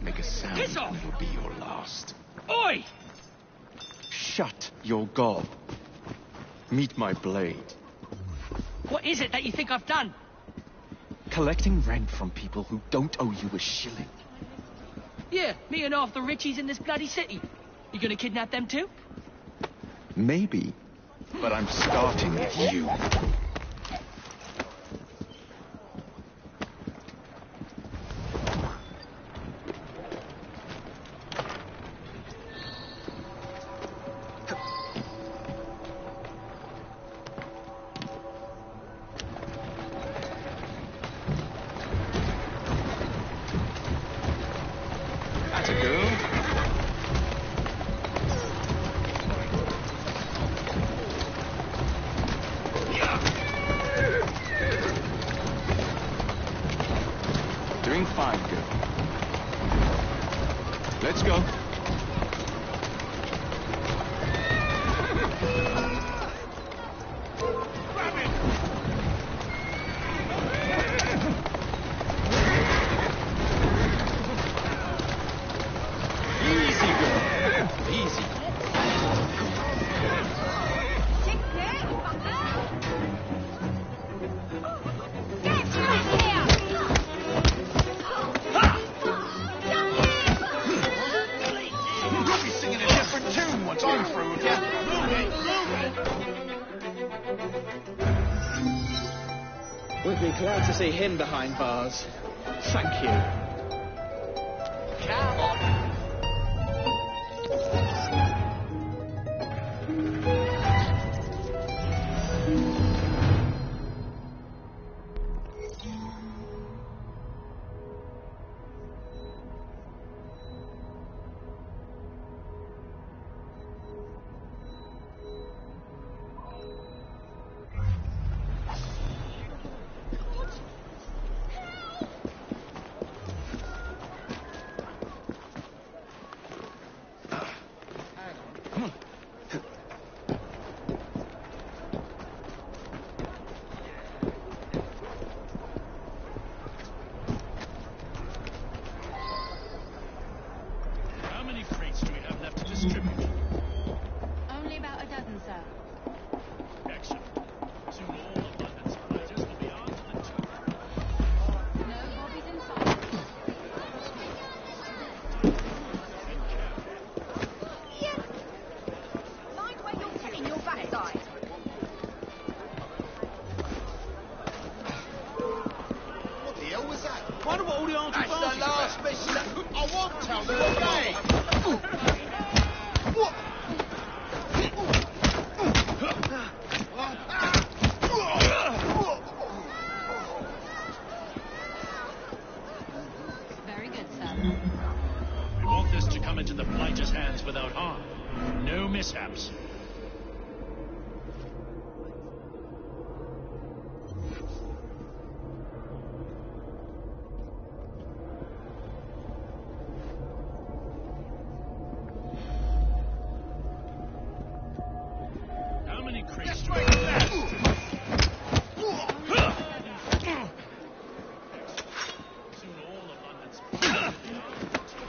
Make a sound, Piss off! and it'll be your last. Oi! Shut your gob. Meet my blade. What is it that you think I've done? Collecting rent from people who don't owe you a shilling. Yeah, me and half the richies in this bloody city. You gonna kidnap them too? Maybe, but I'm starting with you. girl. Doing fine, girl. Let's go. Easy, girl. Easy. You'll be singing a different tune once I'm through with you. Move it, We'd be glad to see him behind bars. Thank you. Come on. How many crates do we have left to distribute? Only about a dozen, sir. Excellent. Soon all of London's prizes will be armed to the teeth. No bobbies inside. Mind where you're putting your backside. What the hell was that? Wonder what all the armed That's advances the last about. message. I won't tell you again. What? Very good, sir. We want this to come into the blighter's hands without harm. No mishaps. How many crates do we have left? Soon all of London's prizes will be armed to the teeth.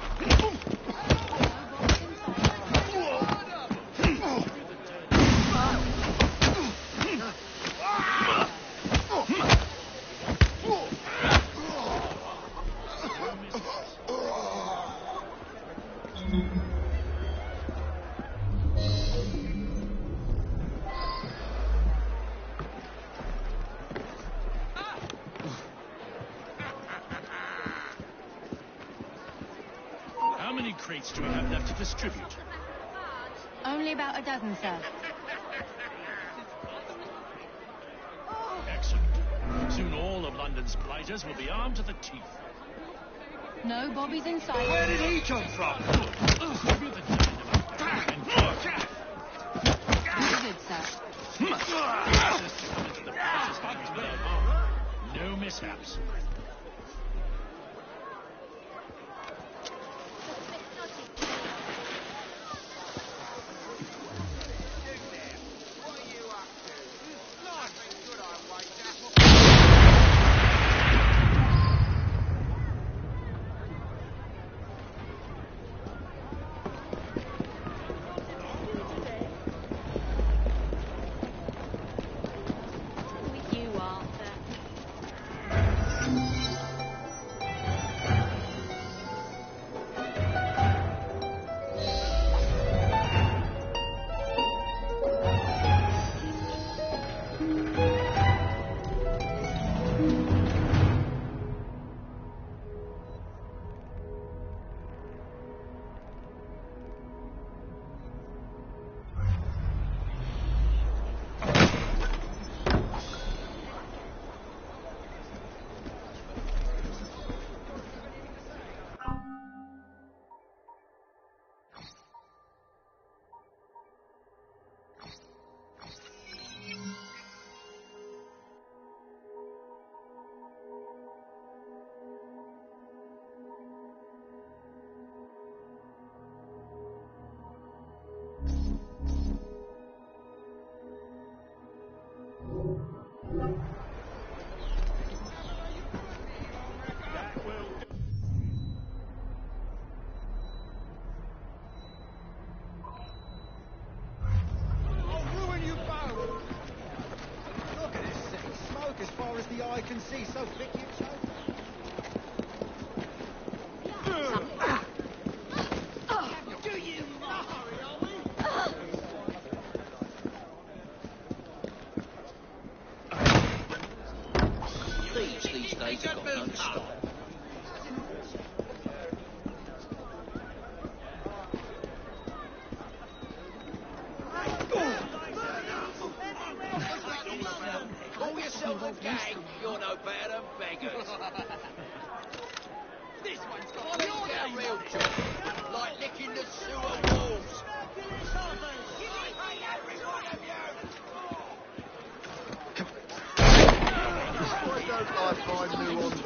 How many crates do we have left to distribute? Only about a dozen, sir. Excellent. Soon all of London's blighters will be armed to the teeth. No bobbies inside. Where did he come from? Distribute the dynamite and Very good, sir. this to come into the blighter's hands without harm. No mishaps. I can see, so thick you choke. Do you hurry, are we? These days have got no style. Call yourself a gang, you're no better than beggars. This one's got down real job, like licking the sewer walls. Why don't I find new on the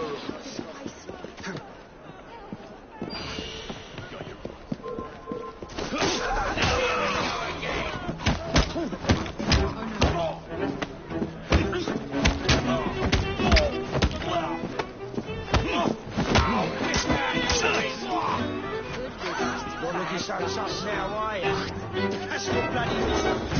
so tough now, are you? That's your bloody business.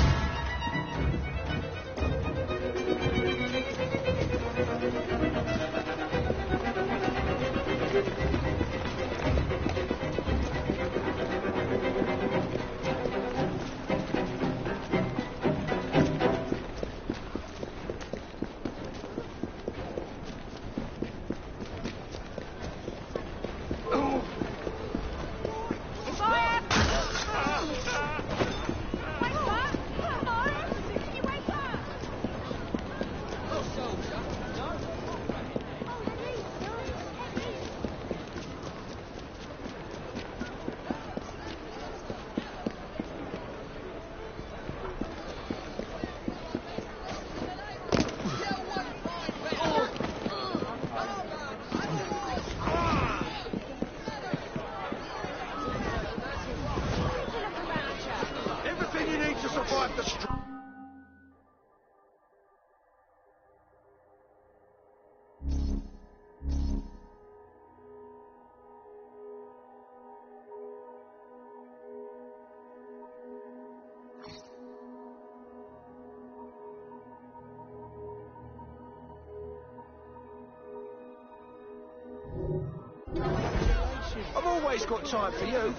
I've always got time for you.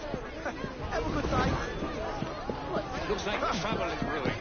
Have a good day. Looks like trouble is brewing.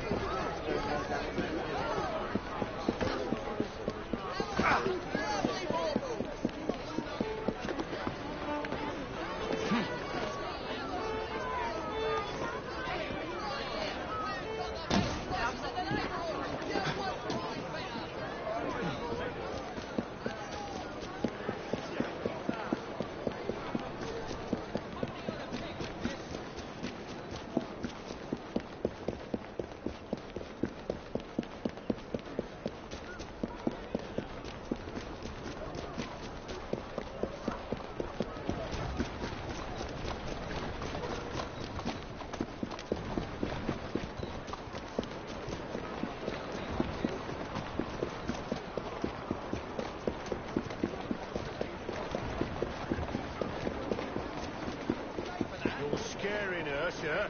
Scaring her, sir.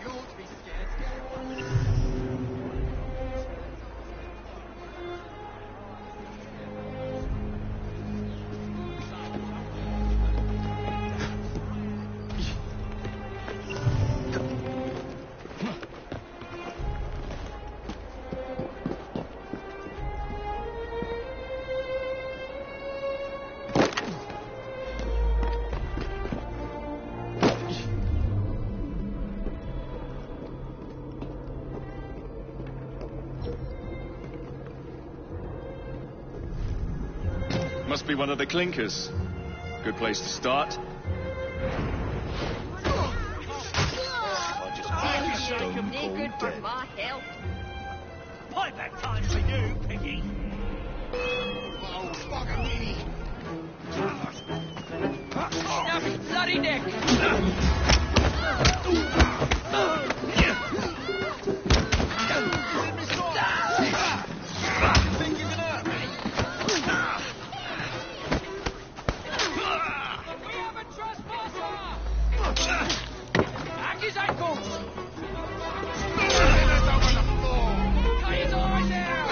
You ought to be scared. Must be one of the clinkers. Good place to start. They're good for my health. Quite that time for you, Piggy. Oh, bugger me. Snap his bloody neck! Think you can hurt me? We have a trespasser! Hack his ankles! Cut his eyes out!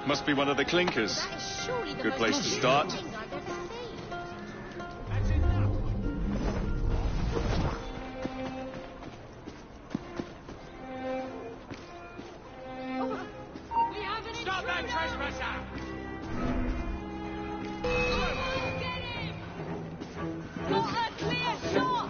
Must be one of the clinkers. Good place to start. Stop that trespasser! Got a clear shot!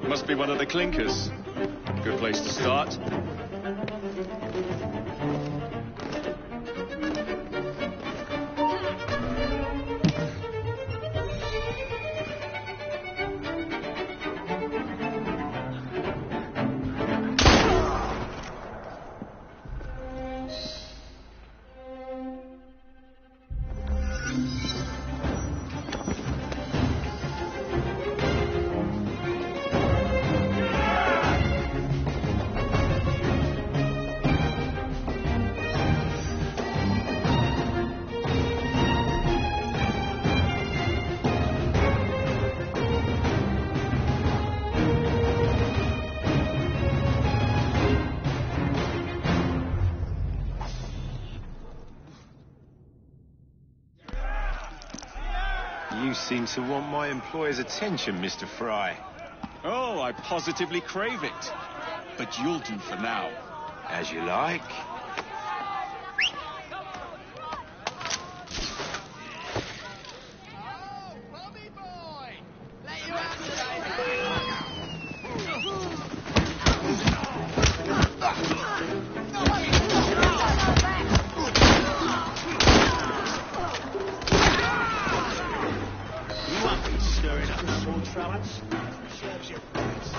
Must be one of the clinkers. Good place to start. You seem to want my employer's attention, Mr. Fry. Oh, I positively crave it. But you'll do for now. As you like. Stirring up the sword trallets. Serves you right.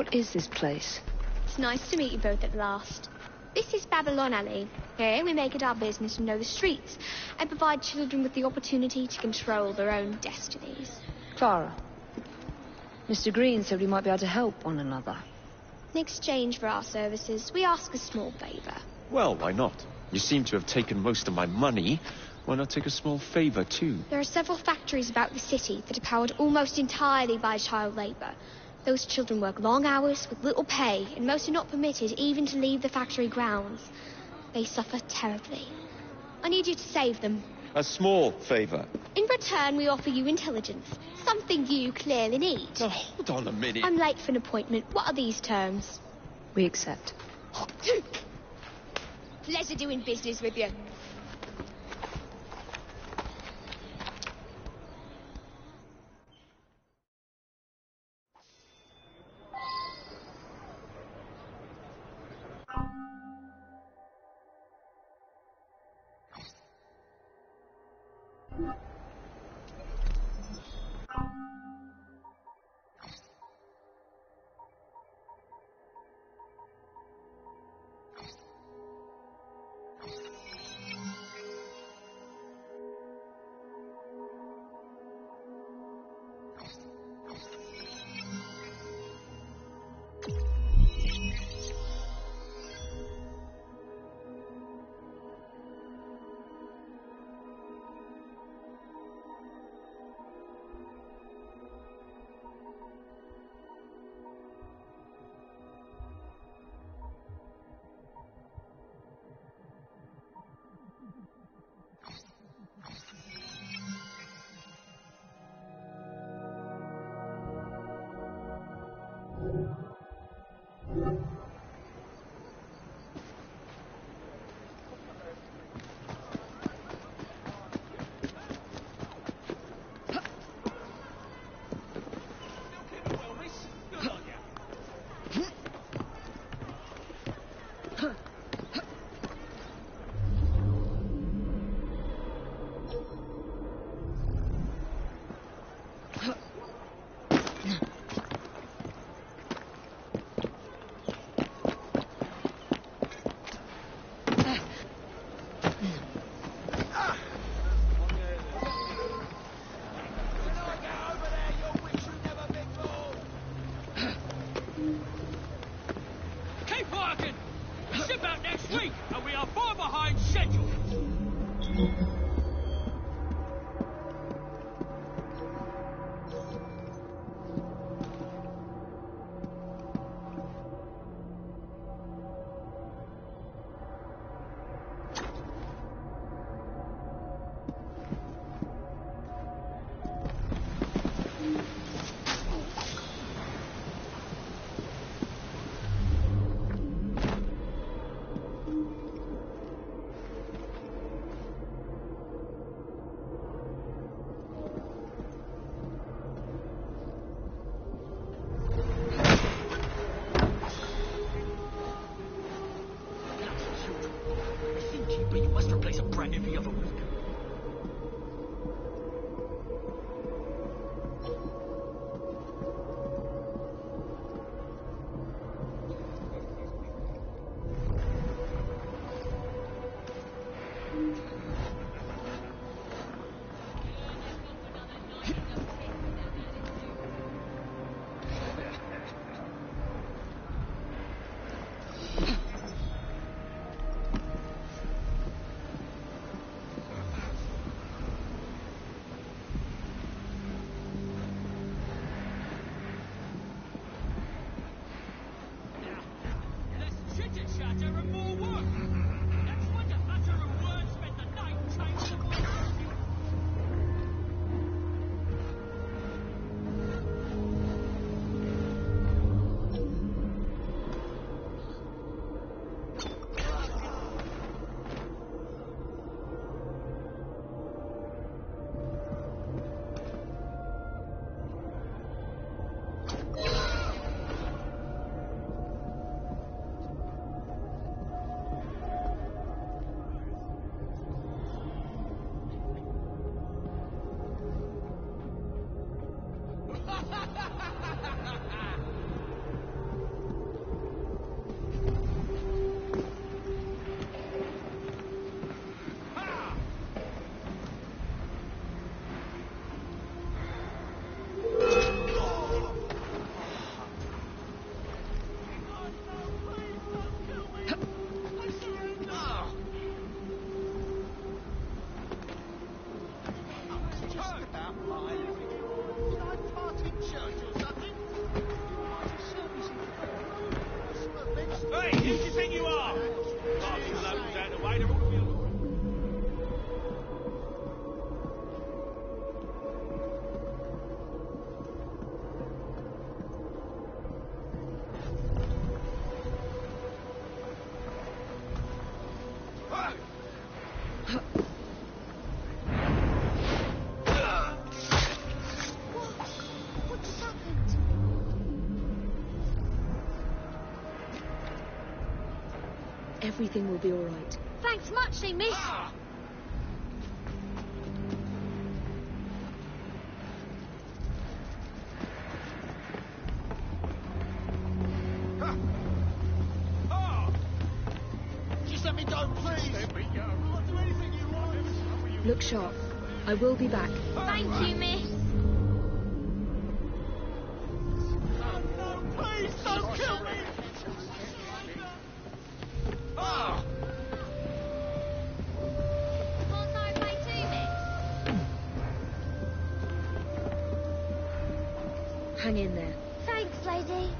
What is this place? It's nice to meet you both at last. This is Babylon Alley. Here we make it our business to know the streets and provide children with the opportunity to control their own destinies. Clara. Mr. Green said we might be able to help one another. In exchange for our services, we ask a small favor. Well, why not? You seem to have taken most of my money. Why not take a small favor, too? There are several factories about the city that are powered almost entirely by child labor. Those children work long hours with little pay, and most are not permitted even to leave the factory grounds. They suffer terribly. I need you to save them. A small favor. In return, we offer you intelligence, something you clearly need. Now, hold on a minute. I'm late for an appointment. What are these terms? We accept. Pleasure doing business with you. Everything will be all right. Thanks muchly, miss. Just let me go, please. Let me go. I'll do anything you want. Look sharp. I will be back. Thank you, miss. No, please, don't kill me. Ah! Can't I play too, miss? Hang in there. Thanks, lady.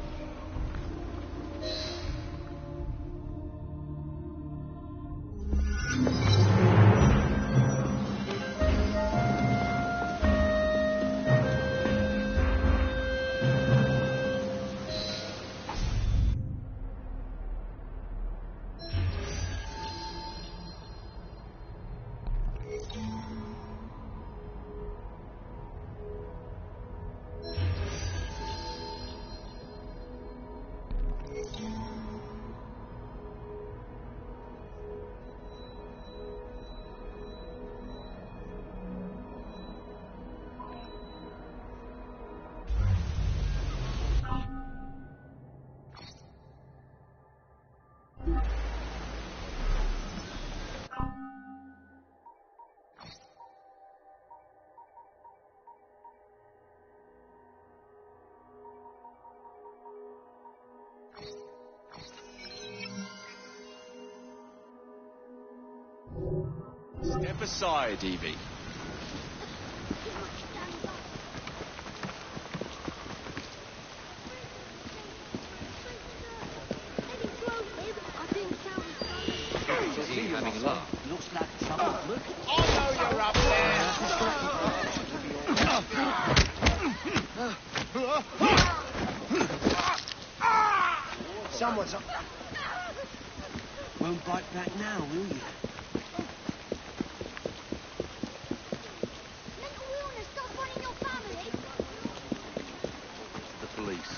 Step aside, Evie. Is he having a laugh? Looks like trouble. Look. I know you're up there. Someone's up. Won't bite back now, will you? Mental illness got one in your family? The police.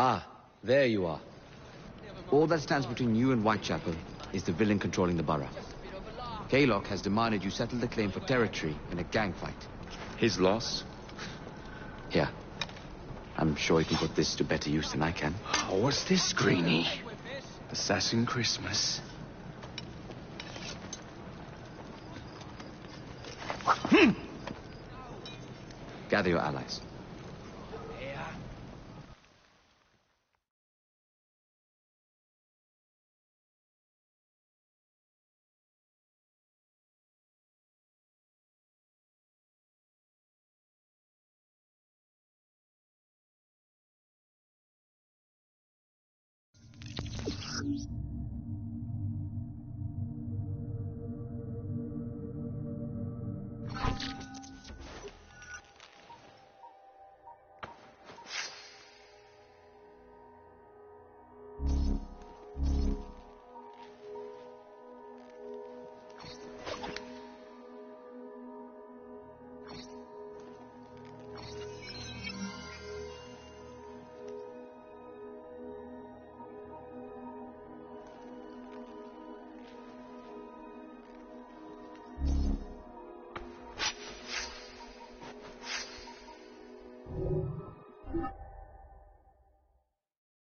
Ah, there you are. All that stands between you and Whitechapel is the villain controlling the borough. Kaylock has demanded you settle the claim for territory in a gang fight. His loss? Here. I'm sure he can put this to better use than I can. Oh, what's this, Greenie? Assassin Christmas. Gather your allies.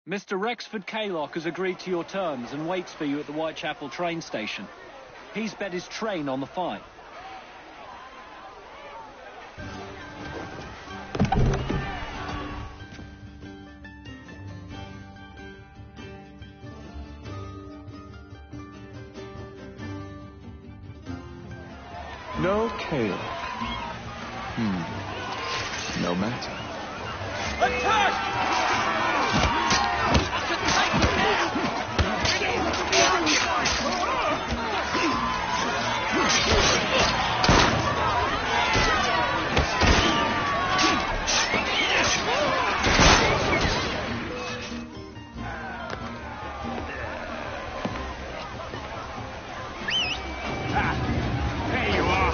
Mr. Rexford Kaylock has agreed to your terms and waits for you at the Whitechapel train station. He's bet his train on the fight. No Kale. No matter. There you are.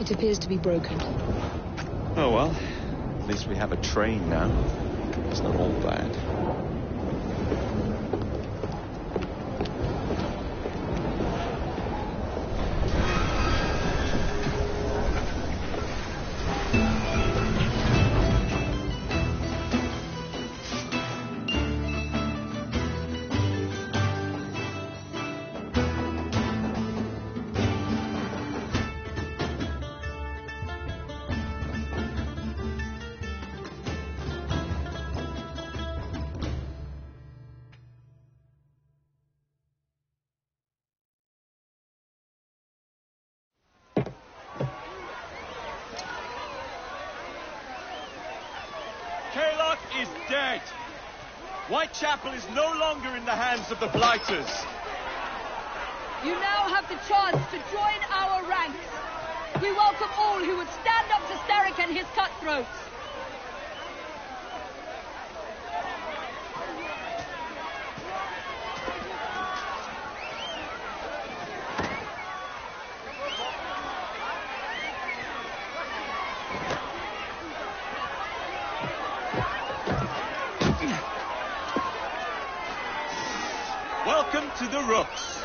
It appears to be broken. Oh well, at least we have a train now. It's not all bad. Kaylock is dead. Whitechapel is no longer in the hands of the Blighters. You now have the chance to join our ranks. We welcome all who would stand up to Starrick and his cutthroats. Welcome to the Rooks.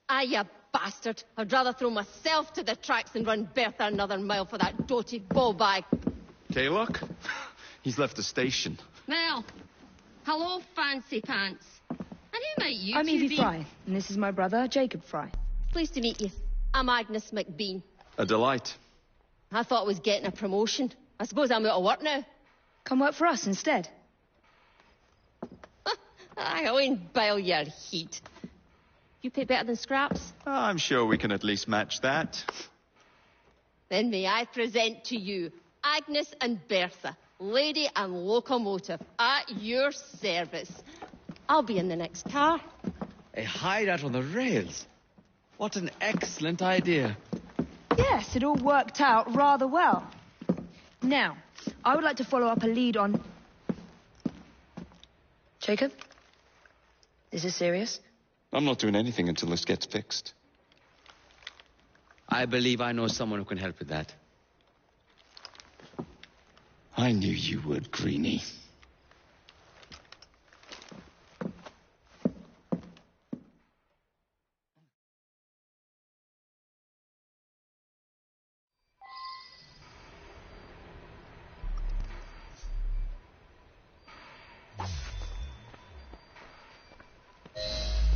Ah, you bastard. I'd rather throw myself to the tracks than run Bertha another mile for that doty ball-bag. Kaylock? He's left the station. Well, hello, fancy pants. And who might you I'm two Evie be? Fry, and this is my brother, Jacob Fry. Pleased to meet you. I'm Agnes McBean. A delight. I thought I was getting a promotion. I suppose I'm out of work now. Come work for us instead. I won't bile your heat. You pay better than scraps? I'm sure we can at least match that. Then may I present to you Agnes and Bertha, lady and locomotive, at your service. I'll be in the next car. A hideout on the rails. What an excellent idea. Yes, it all worked out rather well. Now, I would like to follow up a lead on... Jacob? Is this serious? I'm not doing anything until this gets fixed. I believe I know someone who can help with that. I knew you would, Greenie.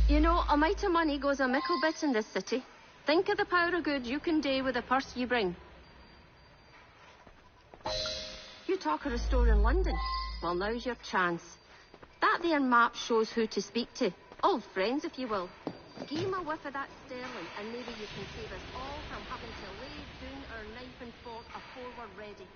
You know, a mite of money goes a mickle bit in this city. Think of the power of good you can do with the purse you bring. You talk of a store in London. Well, now's your chance. That there map shows who to speak to. Old friends, if you will. Give him a whiff of that sterling, and maybe you can save us all from having to lay down our knife and fork afore we're ready.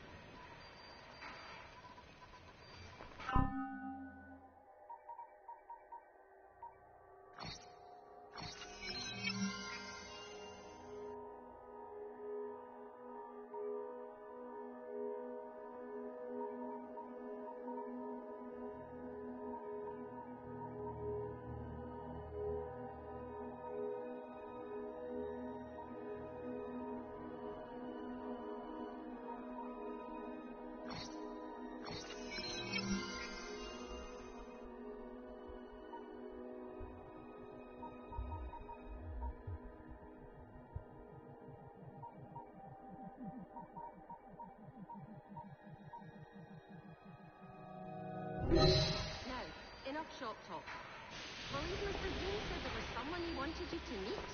Now, enough shop talk. Believe Mr. Green said there was someone he wanted you to meet.